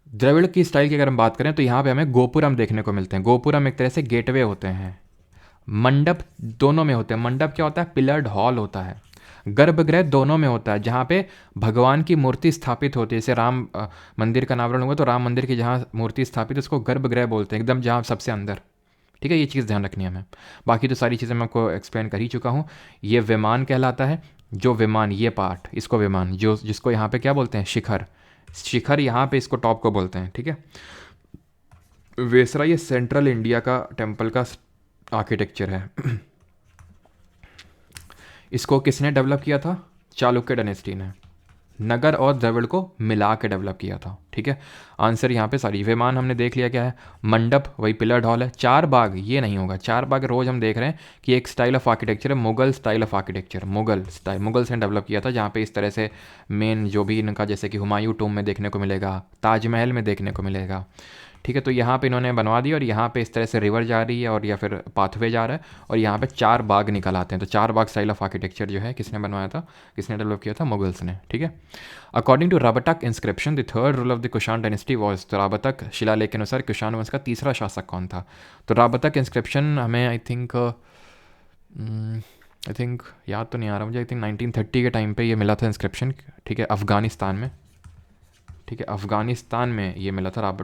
द्रविड़ की स्टाइल की अगर हम बात करें तो यहाँ पे हमें गोपुरम देखने को मिलते हैं। गोपुरम एक तरह से गेटवे होते हैं। मंडप दोनों में होते हैं। मंडप क्या होता है? पिलर्ड हॉल होता है। गर्भगृह दोनों में होता है, जहाँ पे भगवान की मूर्ति स्थापित होती है। जैसे राम मंदिर का अनावरण हुआ तो राम मंदिर की जहाँ मूर्ति स्थापित है उसको गर्भगृह बोलते हैं, एकदम जहाँ सबसे अंदर। ठीक है, ये चीज़ ध्यान रखनी है हमें। बाकी तो सारी चीज़ें मैं आपको एक्सप्लेन कर ही चुका हूँ। ये विमान कहलाता है। जो विमान, ये पार्ट, इसको विमान, जो जिसको यहाँ पे क्या बोलते हैं? शिखर। शिखर यहाँ पे इसको टॉप को बोलते हैं। ठीक है, वेसरा ये सेंट्रल इंडिया का टेम्पल का आर्किटेक्चर है। इसको किसने डेवलप किया था? चालुक्य डायनेस्टी ने। नगर और द्रविड़ को मिला के डेवलप किया था। ठीक है, आंसर यहाँ पे सारी। विमान हमने देख लिया क्या है। मंडप वही पिलर्ड हॉल है। चार बाग ये नहीं होगा। चार बाग रोज हम देख रहे हैं कि एक स्टाइल ऑफ आर्किटेक्चर है, Mughal style of architecture. Mughal style, Mughals ने डेवलप किया था, जहाँ पे इस तरह से मेन जो भी इनका, जैसे कि हुमायूं टूम में देखने को मिलेगा, ताजमहल में देखने को मिलेगा। ठीक है, तो यहाँ पे इन्होंने बनवा दिया, और यहाँ पे इस तरह से रिवर जा रही है और या फिर पाथवे जा रहा है, और यहाँ पे चार बाग निकल आते हैं। तो चार बाग स्टाइल ऑफ आर्किटेक्चर जो है किसने बनवाया था, किसने डेवलप किया था? मुगल्स ने। ठीक है, according to Rabatak inscription the third rule of the Kushan dynasty was. तो राबतक शिलालेख के अनुसार कुषाण वंश का तीसरा शासक कौन था? तो राबतक इंस्क्रिप्शन हमें आई थिंक याद तो नहीं आ रहा मुझे, आई थिंक 1930 के टाइम पे ये मिला था इंस्क्रिप्शन। ठीक है, अफ़गानिस्तान में। ठीक है, अफ़गानिस्तान में ये मिला था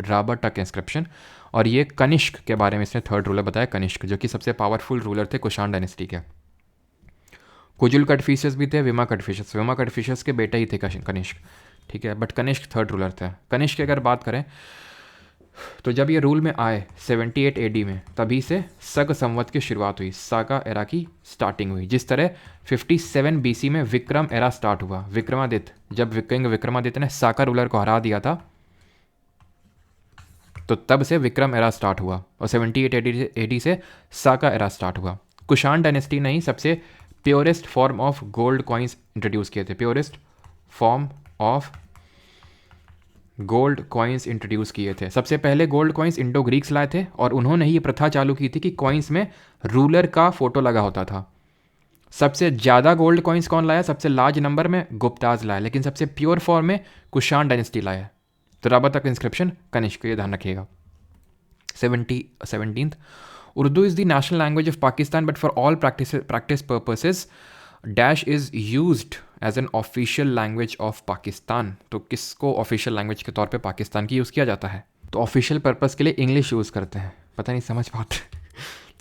राबटक इंस्क्रिप्शन। और ये कनिष्क के बारे में इसने थर्ड रूलर बताया, कनिष्क, जो कि सबसे पावरफुल रूलर थे कुषाण डायनेस्टी के। कुजुल कटफिशस भी थे, विमा कटफिशस के बेटे ही थे कनिष्क। ठीक है, बट कनिष्क थर्ड रूलर थे। कनिष्क की अगर बात करें तो जब ये रूल में आए 78 AD में, तभी से सग संवत की शुरुआत हुई, सागा एरा की स्टार्टिंग हुई। जिस तरह 57 BC में विक्रम एरा स्टार्ट हुआ। विक्रमादित्य, जब विक्रमादित्य ने साका रूलर को हरा दिया था, तो तब से विक्रम एरा स्टार्ट हुआ, और 78 AD से साका एरा स्टार्ट हुआ। कुषाण डायनेस्टी ने ही सबसे purest form of gold coins introduce किए थे। Purest form of gold coins introduce किए थे। सबसे पहले गोल्ड कॉइन्स इंडो ग्रीक्स लाए थे, और उन्होंने ही ये प्रथा चालू की थी कि कॉइन्स में रूलर का फोटो लगा होता था। सबसे ज़्यादा गोल्ड कॉइन्स कौन लाया? सबसे लार्ज नंबर में गुप्ताज लाया, लेकिन सबसे प्योर फॉर्म में कुषाण डायनेस्टी लाया। तो राबतक इंस्क्रिप्शन कनिष्क, ये ध्यान रखिएगा। 17th, Urdu is the national language of Pakistan, but for all practice purposes dash is used as an official language of Pakistan. तो किसको ऑफिशियल लैंग्वेज के तौर पे पाकिस्तान की यूज़ किया जाता है? तो ऑफिशियल पर्पज़ के लिए इंग्लिश यूज़ करते हैं। पता नहीं समझ पाते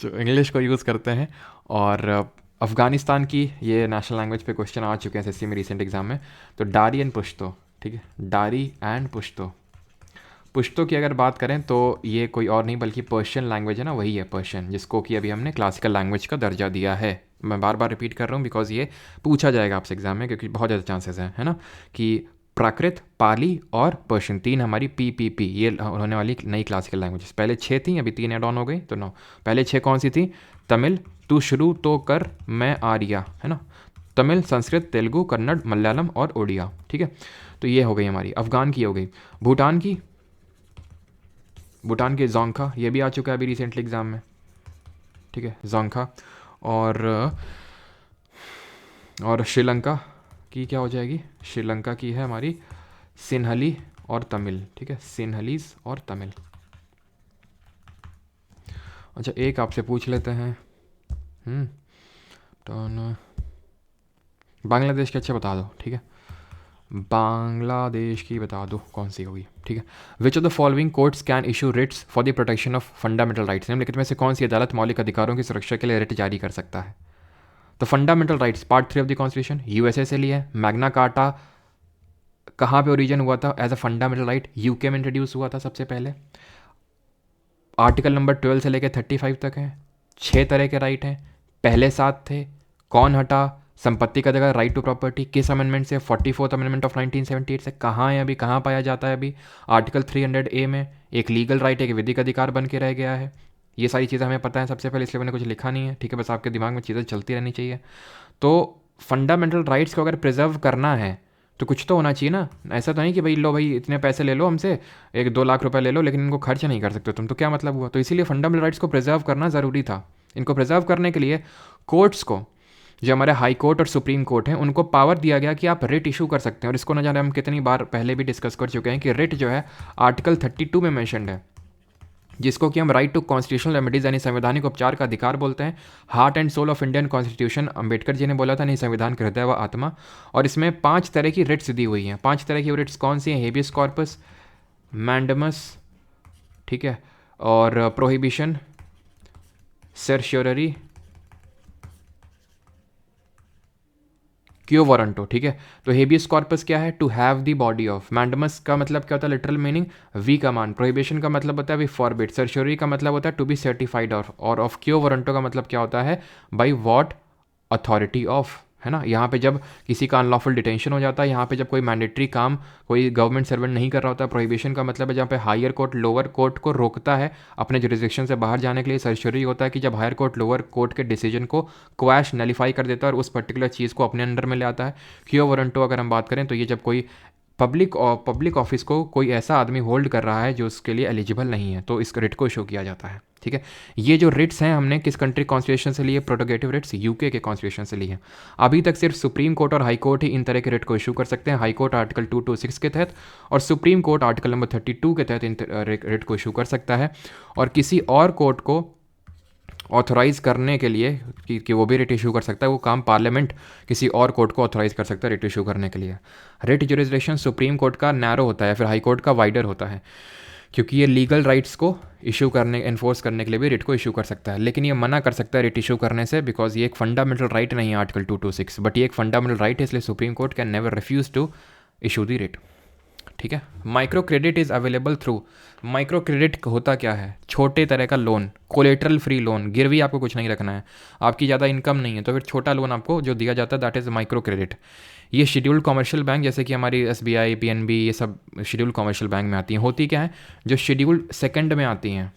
जो इंग्लिश को यूज़ करते हैं। और अफ़गानिस्तान की ये नेशनल लैंग्वेज पे क्वेश्चन आ चुके हैं SSC में रिसेंट एग्जाम में। तो डारी एंड पुश्तो। ठीक है, डारी एंड पुश्तो। पुश्तो की अगर बात करें तो ये कोई और नहीं बल्कि पर्शियन लैंग्वेज है ना, वही है पर्शियन, जिसको कि अभी हमने क्लासिकल लैंग्वेज का दर्जा दिया है। मैं बार बार रिपीट कर रहा हूँ बिकॉज ये पूछा जाएगा आपसे एग्जाम में, क्योंकि बहुत ज़्यादा चांसेस हैं, है ना, कि प्राकृत, पाली और पर्शियन, तीन हमारी PPP ये होने वाली नई क्लासिकल लैंग्वेजेस। पहले 6 थी, अभी 3 ऐड ऑन हो गई, तो 9। पहले 6 कौन सी थी? तमिल, तू शुरू तो कर मैं आर्या, है ना, तमिल, संस्कृत, तेलुगु, कन्नड़, मलयालम और ओडिया। ठीक है, तो ये हो गई हमारी। अफ़गान की हो गई। भूटान की जोंखा, ये भी आ चुका है अभी रिसेंटली एग्जाम में। ठीक है, जोंखा। और श्रीलंका की क्या हो जाएगी? श्रीलंका की है हमारी सिन्हली और तमिल। ठीक है, सिन्हलीज और तमिल। अच्छा, एक आपसे पूछ लेते हैं, तो बांग्लादेश के, अच्छा बता दो। ठीक है, बांग्लादेश की बता दो कौन सी होगी। ठीक है, which of the following courts can issue Ritz for the protection of fundamental rights. निम्नलिखित में से कौन सी अदालत मौलिक अधिकारों की सुरक्षा के लिए रिट जारी कर सकता है? तो fundamental rights part 3 of the constitution USA से लिया है। मैग्ना कार्टा कहाँ पे ओरिजिन हुआ था as a fundamental right? UK में इंट्रोड्यूस हुआ था सबसे पहले। आर्टिकल नंबर 12 से लेकर 35 तक है। 6 तरह के राइट हैं, पहले 7 थे। कौन हटा? संपत्ति का अधिकार, राइट टू प्रॉपर्टी। किस अमेंडमेंट से? 44th अमेंडमेंट ऑफ 1978 से। कहाँ है अभी, कहाँ पाया जाता है अभी? आर्टिकल 300A में। एक लीगल राइट, एक विधिक अधिकार बन के रह गया है। ये सारी चीज़ें हमें पता है सबसे पहले, इसलिए मैंने कुछ लिखा नहीं है। ठीक है, बस आपके दिमाग में चीज़ें चलती रहनी चाहिए। तो फंडामेंटल राइट्स को अगर प्रिजर्व करना है तो कुछ तो होना चाहिए ना। ऐसा तो नहीं कि भाई लो भाई इतने पैसे ले लो हमसे, 1-2 लाख रुपए ले लो, लेकिन इनको खर्च नहीं कर सकते तुम, तो क्या मतलब हुआ। तो इसीलिए फंडामेंटल राइट्स को प्रिजर्व करना ज़रूरी था। इनको प्रिजर्व करने के लिए कोर्ट्स को, जो हमारे हाई कोर्ट और सुप्रीम कोर्ट हैं, उनको पावर दिया गया कि आप रिट इशू कर सकते हैं। और इसको न जाने हम कितनी बार पहले भी डिस्कस कर चुके हैं कि रिट जो है आर्टिकल 32 में मैंशनड है, जिसको कि हम राइट टू कॉन्स्टिट्यूशनल रेमेडीज यानी संवैधानिक उपचार का अधिकार बोलते हैं। Heart and soul of Indian constitution, Ambedkar ji ने बोला था, नहीं संविधान का हृदय व आत्मा। और इसमें 5 तरह की रिट्स दी हुई हैं। 5 तरह की रिट्स कौन सी हैं? हेबियस कॉर्पस, मैंडमस, ठीक है, और प्रोहिबिशन, सर्श्योररी, क्यो वारंटो, ठीक है। तो हेबियस कॉर्पस क्या है? To have the body of. Mandamus का मतलब क्या होता है? Literal meaning we command. Prohibition का मतलब होता है वी फॉरबिड। सर्श्योररी का मतलब होता है टू बी सर्टिफाइड ऑफ। और ऑफ क्यो वारंटो का मतलब क्या होता है? बाई वॉट अथॉरिटी ऑफ, है ना। यहाँ पे जब किसी का अनलॉफुल डिटेंशन हो जाता है, यहाँ पे जब कोई मैंडेटरी काम कोई गवर्नमेंट सर्वेंट नहीं कर रहा होता। प्रोहिबिशन का मतलब है जहाँ पे हायर कोर्ट लोअर कोर्ट को रोकता है अपने जुरिस्डिक्शन से बाहर जाने के लिए। सर्श्योररी होता है कि जब हायर कोर्ट लोअर कोर्ट के डिसीजन को क्वैश नलीफाई कर देता है और उस पर्टिकुलर चीज़ को अपने अंडर में ले आता है। क्यो वारंटो अगर हम बात करें तो ये जब कोई पब्लिक ऑफिस को कोई ऐसा आदमी होल्ड कर रहा है जो उसके लिए एलिजिबल नहीं है, तो इस रिट को इशू किया जाता है, ठीक है। ये जो रिट्स हैं हमने किस कंट्री कॉन्स्टिट्यूशन से लिए? प्रोटोगेटिव रिट्स यूके के कॉन्स्टिट्यूशन से लिए हैं। अभी तक सिर्फ सुप्रीम कोर्ट और हाई कोर्ट ही इन तरह के रिट को इशू कर सकते हैं। हाई कोर्ट आर्टिकल 226 के तहत और सुप्रीम कोर्ट आर्टिकल नंबर 32 के तहत इन रिट को इशू कर सकता है। और किसी और कोर्ट को ऑथोराइज़ करने के लिए कि वो भी रिट इशू कर सकता है, वो काम पार्लियामेंट किसी और कोर्ट को ऑथोराइज़ कर सकता है रिट इशू करने के लिए। रिट जुरिस्डिक्शन सुप्रीम कोर्ट का नैरो होता है, फिर हाई कोर्ट का वाइडर होता है, क्योंकि ये लीगल राइट्स को इशू करने एनफोर्स करने के लिए भी रिट को इशू कर सकता है। लेकिन ये मना कर सकता है रिट इशू करने से, बिकॉज ये एक फंडामेंटल राइट नहीं है आर्टिकल 226, बट ये एक फंडामेंटल राइट है, इसलिए supreme court can never refuse to issue the writ, ठीक है। Micro credit is available through. Micro credit होता क्या है? छोटे तरह का लोन, कोलेटरल फ्री लोन, गिरवी आपको कुछ नहीं रखना है, आपकी ज़्यादा इनकम नहीं है, तो फिर छोटा लोन आपको जो दिया जाता है दैट इज़ माइक्रो क्रेडिट। ये शेड्यूल्ड कमर्शियल बैंक जैसे कि हमारी SBI, PNB, ये सब शेड्यूल्ड कमर्शियल बैंक में आती हैं। होती क्या है? जो शेड्यूल्ड सेकंड में आती हैं,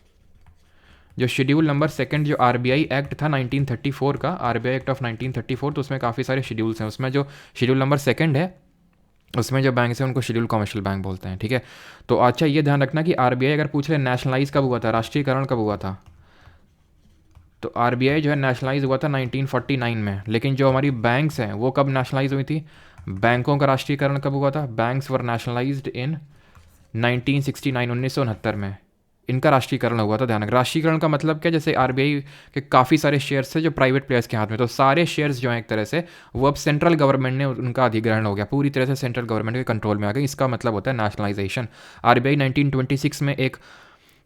जो शेड्यूल नंबर सेकंड, जो RBI एक्ट था 1934 का, RBI एक्ट ऑफ 1934, तो उसमें काफ़ी सारे शेड्यूल्स हैं। उसमें जो शेड्यूल नंबर सेकंड है उसमें जो बैंक है उनको शेड्यूल कमर्शियल बैंक बोलते हैं, ठीक है। तो अच्छा ये ध्यान रखना कि RBI अगर पूछ रहे नेशनलाइज कब हुआ था, राष्ट्रीयकरण कब हुआ था, तो RBI जो है नेशनलाइज हुआ था 1949 में। लेकिन जो हमारी बैंक्स हैं वो कब नेशनलाइज हुई थी? बैंकों का राष्ट्रीयकरण कब हुआ था? बैंक्स वर नेशनलाइज्ड इन 1969, 1969 में इनका राष्ट्रीयकरण हुआ था। ध्यान रखना, राष्ट्रीयकरण का मतलब क्या? जैसे RBI के काफ़ी सारे शेयर्स थे जो प्राइवेट प्लेयर्स के हाथ में, तो सारे शेयर्स जो हैं एक तरह से वो अब सेंट्रल गवर्नमेंट ने उनका अधिग्रहण हो गया, पूरी तरह से सेंट्रल गवर्नमेंट के कंट्रोल में आ गए। इसका मतलब होता है नेशनलाइजेशन। RBI 1926 में एक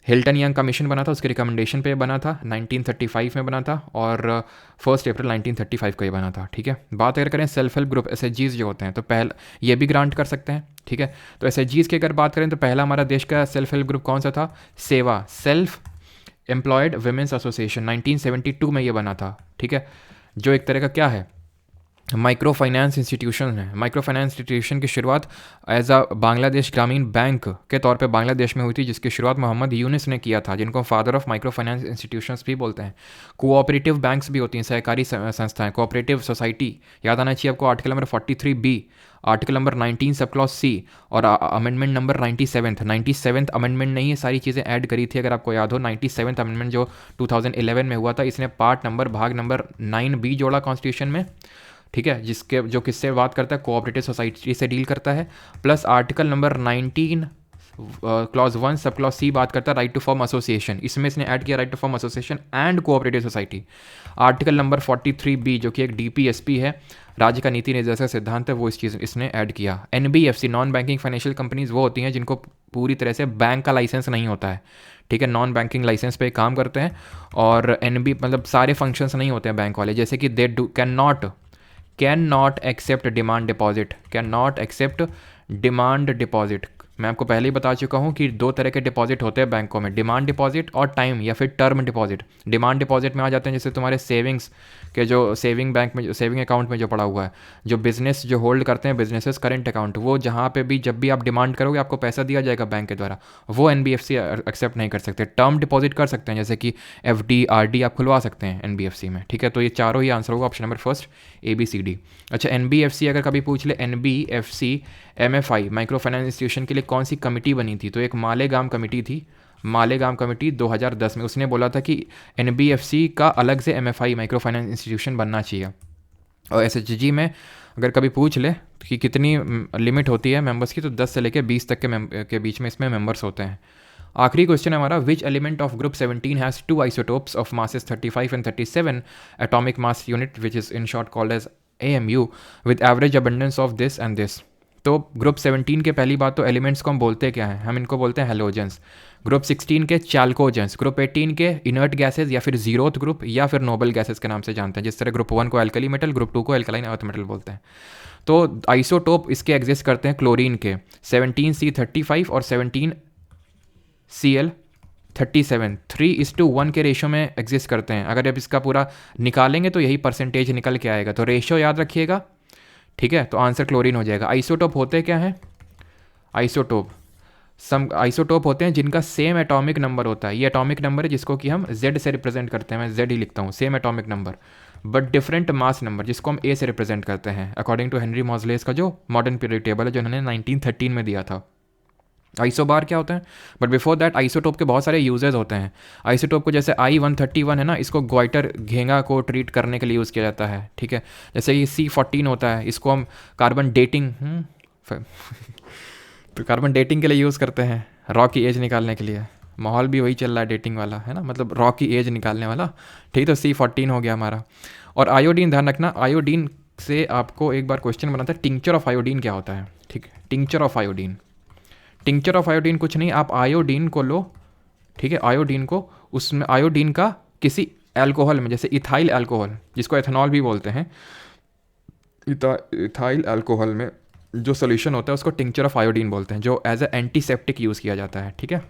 हिल्टन यंग कमीशन बना था, उसके रिकमेंडेशन पे बना था, 1935 में बना था, और 1 अप्रैल 1935 को ये बना था, ठीक है। बात अगर करें सेल्फ हेल्प ग्रुप SHGs जो होते हैं, तो पहले ये भी ग्रांट कर सकते हैं, ठीक है। तो SHGs की अगर बात करें तो पहला हमारा देश का सेल्फ हेल्प ग्रुप कौन सा था? सेवा, सेल्फ एम्प्लॉयड वुमेंस एसोसिएशन, 1972 में ये बना था, ठीक है। जो एक तरह का क्या है? माइक्रो फाइनेंस इंस्टीट्यूशन है। माइक्रो फाइनेंस इंस्टीट्यूशन की शुरुआत एज अ बांग्लादेश ग्रामीण बैंक के तौर पे बांग्लादेश में हुई थी, जिसकी शुरुआत मोहम्मद यूनिस ने किया था, जिनको father of micro finance institutions भी बोलते हैं। कोऑपरेटिव बैंक्स भी होती हैं, सहकारी संस्थाएं, कोऑपरेटिव सोसाइटी, याद आना चाहिए आपको। Article number 43B, article number 19 sub clause C और अमेंडमेंट नंबर 97th अमेंडमेंट नहीं, ये सारी चीज़ें ऐड करी थी अगर आपको याद हो। 97th अमेंडमेंट जो 2011 में हुआ था, इसने पार्ट नंबर भाग नंबर 9B जोड़ा कॉन्स्टिट्यूशन में, ठीक है, जिसके जो किससे बात करता है? कोऑपरेटिव सोसाइटी से डील करता है। Plus article number 19 clause 1 sub clause C बात करता है राइट टू फॉर्म एसोसिएशन, इसमें इसने ऐड किया right to form association and cooperative society. Article number 43B जो कि एक DPSP है, राज्य का नीति निर्देशक का सिद्धांत है, वो इस चीज़ इसने ऐड किया। NBFC, non banking financial companies वो होती हैं जिनको पूरी तरह से बैंक का लाइसेंस नहीं होता है, ठीक है, नॉन बैंकिंग लाइसेंस पे काम करते हैं। और NB मतलब सारे फंक्शंस नहीं होते हैं बैंक वाले, जैसे कि they do can not accept demand deposit, can not accept demand deposit, मैं आपको पहले ही बता चुका हूँ कि दो तरह के डिपॉजिट होते हैं बैंकों में, डिमांड डिपॉजिट और टाइम या फिर टर्म डिपॉजिट। डिमांड डिपॉजिट में आ जाते हैं जैसे तुम्हारे सेविंग्स के जो सेविंग बैंक में, सेविंग अकाउंट में जो पड़ा हुआ है, जो बिजनेस जो होल्ड करते हैं बिजनेसेस करंट अकाउंट, वो जहाँ पे भी जब भी आप डिमांड करोगे आपको पैसा दिया जाएगा बैंक के द्वारा, वो NBFC एक्सेप्ट नहीं कर सकते। टर्म डिपॉजिट कर सकते हैं, जैसे कि FD RD आप खुलवा सकते हैं NBFC में, ठीक है। तो ये चारों ही आंसर होगा ऑप्शन नंबर फर्स्ट ABCD। अच्छा, NBFC अगर कभी पूछ ले, NBFC MFI micro finance institution के लिए कौन सी कमेटी बनी थी, तो एक मालेगाम कमेटी थी, मालेगाम कमेटी 2010 में। उसने बोला था कि NBFC का अलग से MFI माइक्रो फाइनेंस इंस्टीट्यूशन बनना चाहिए। और SHG में अगर कभी पूछ ले कि कितनी लिमिट होती है मेंबर्स की, तो 10 से लेकर 20 तक के बीच में इसमें मेंबर्स होते हैं। आखिरी क्वेश्चन है हमारा, which element of group 17 has two isotopes of masses 35 and 37 atomic mass unit which is in short called as AMU with average abundance of this and this. तो ग्रुप 17 के पहली बात तो एलिमेंट्स को हम बोलते क्या हैं, हम इनको बोलते हैं हेलोजेंस। ग्रुप 16 के चाल्कोजेंस, ग्रुप 18 के इनर्ट गैसेज या फिर जीरोथ ग्रुप या फिर नोबल गैसेज के नाम से जानते हैं। जिस तरह ग्रुप 1 को एल्कली मेटल, ग्रुप 2 को एल्कलाइन अर्थ मेटल बोलते हैं। तो आइसोटोप इसके एग्जिस्ट करते हैं क्लोरीन के 17C35 और 17Cl37, 3:1 के रेशो में एग्जिस्ट करते हैं। अगर आप इसका पूरा निकालेंगे तो यही परसेंटेज निकल के आएगा, तो रेशो याद रखिएगा, ठीक है। तो आंसर क्लोरीन हो जाएगा। आइसोटोप होते क्या हैं, आइसोटोप होते हैं जिनका सेम एटॉमिक नंबर होता है। ये एटॉमिक नंबर है जिसको कि हम Z से रिप्रेजेंट करते हैं, मैं Z ही लिखता हूँ, same atomic number but different mass number, जिसको हम A से रिप्रेजेंट करते हैं अकॉर्डिंग टू हेनरी मॉजलेस का जो मॉडर्न पीरियड टेबल है जो उन्होंने 1913 में दिया था। आइसोबार क्या होता है, बट बिफोर दैट आइसोटोप के बहुत सारे यूजेस होते हैं। आइसोटोप को जैसे I-131 है ना, इसको ग्वाइटर घेंगा को ट्रीट करने के लिए यूज़ किया जाता है, ठीक है। जैसे ये C14 होता है, इसको हम कार्बन डेटिंग तो कार्बन डेटिंग के लिए यूज़ करते हैं, रॉ की एज निकालने के लिए। माहौल भी वही चल रहा है डेटिंग वाला, है ना, मतलब रॉ की एज निकालने वाला, ठीक। तो C14 हो गया हमारा। और आयोडीन, ध्यान रखना, आयोडीन से आपको एक बार क्वेश्चन बना था, टिंक्चर ऑफ आयोडीन क्या होता है, ठीक है। Tincture of iodine, tincture of iodine कुछ नहीं, आप आयोडीन को लो, ठीक है, आयोडीन को, उसमें आयोडीन का किसी एल्कोहल में, जैसे इथाइल अल्कोहल जिसको एथेनॉल भी बोलते हैं, इथाइल अल्कोहल में जो सोल्यूशन होता है उसको टिंक्चर ऑफ आयोडीन बोलते हैं, जो एज ए एंटीसेप्टिक यूज़ किया जाता है, ठीक है,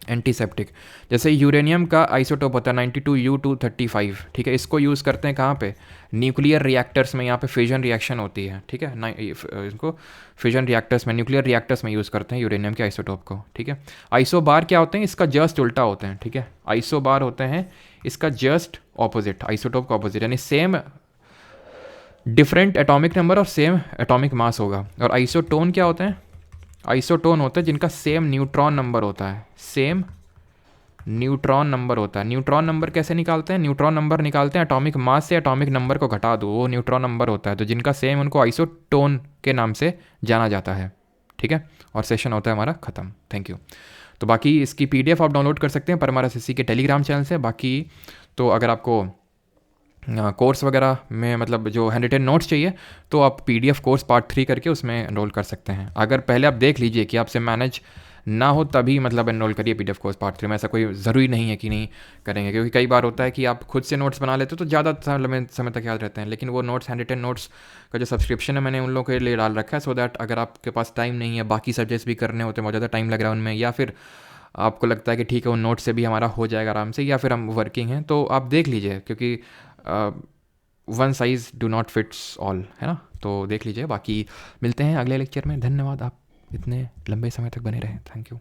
एंटीसेप्टिक। जैसे यूरेनियम का आइसोटोप होता है 92U235, ठीक है। इसको यूज़ करते हैं कहाँ पे, न्यूक्लियर रिएक्टर्स में, यहाँ पे फिजन रिएक्शन होती है, ठीक है। इसको फिजन रिएक्टर्स में, न्यूक्लियर रिएक्टर्स में यूज़ करते हैं यूरेनियम के आइसोटोप को, ठीक है। आइसोबार क्या होते हैं, इसका जस्ट उल्टा होते हैं, ठीक है। आइसोबार होते हैं इसका जस्ट ऑपोजिट, आइसोटोप का ऑपोजिट, यानी सेम डिफरेंट एटॉमिक नंबर और सेम एटॉमिक मास होगा। और आइसोटोन क्या होते हैं, आइसोटोन होते हैं जिनका सेम न्यूट्रॉन नंबर होता है, सेम न्यूट्रॉन नंबर होता है। न्यूट्रॉन नंबर कैसे निकालते हैं, न्यूट्रॉन नंबर निकालते हैं एटॉमिक मास से, एटॉमिक नंबर को घटा दो, वो न्यूट्रॉन नंबर होता है। तो जिनका सेम, उनको आइसोटोन के नाम से जाना जाता है, ठीक है। और सेशन होता है हमारा ख़त्म, थैंक यू। तो बाकी इसकी PDF आप डाउनलोड कर सकते हैं परमारा SSC के टेलीग्राम चैनल से। बाकी तो अगर आपको कोर्स वगैरह में मतलब जो हैंड रिटन नोट्स चाहिए तो आप PDF कोर्स पार्ट 3 करके उसमें एनरोल कर सकते हैं। अगर पहले आप देख लीजिए कि आपसे मैनेज ना हो तभी मतलब एनरोल करिए PDF कोर्स पार्ट 3 में। ऐसा कोई ज़रूरी नहीं है कि नहीं करेंगे, क्योंकि कई बार होता है कि आप खुद से नोट्स बना लेते हो तो ज़्यादा समय तक याद रहते हैं, लेकिन वो नोट्स, हैंड रिटन नोट्स का जो सब्सक्रिप्शन है मैंने उन लोगों के लिए डाल रखा है, सो दैट अगर आपके पास टाइम नहीं है, बाकी सब्जेक्ट्स भी करने होते हैं, बहुत ज़्यादा टाइम लग रहा है उनमें, या फिर आपको लगता है कि ठीक है उन नोट से भी हमारा हो जाएगा आराम से, या फिर हम वर्किंग हैं, तो आप देख लीजिए, क्योंकि one size do not fits all, है ना। तो देख लीजिए। बाकी मिलते हैं अगले लेक्चर में। धन्यवाद, आप इतने लंबे समय तक बने रहें, थैंक यू।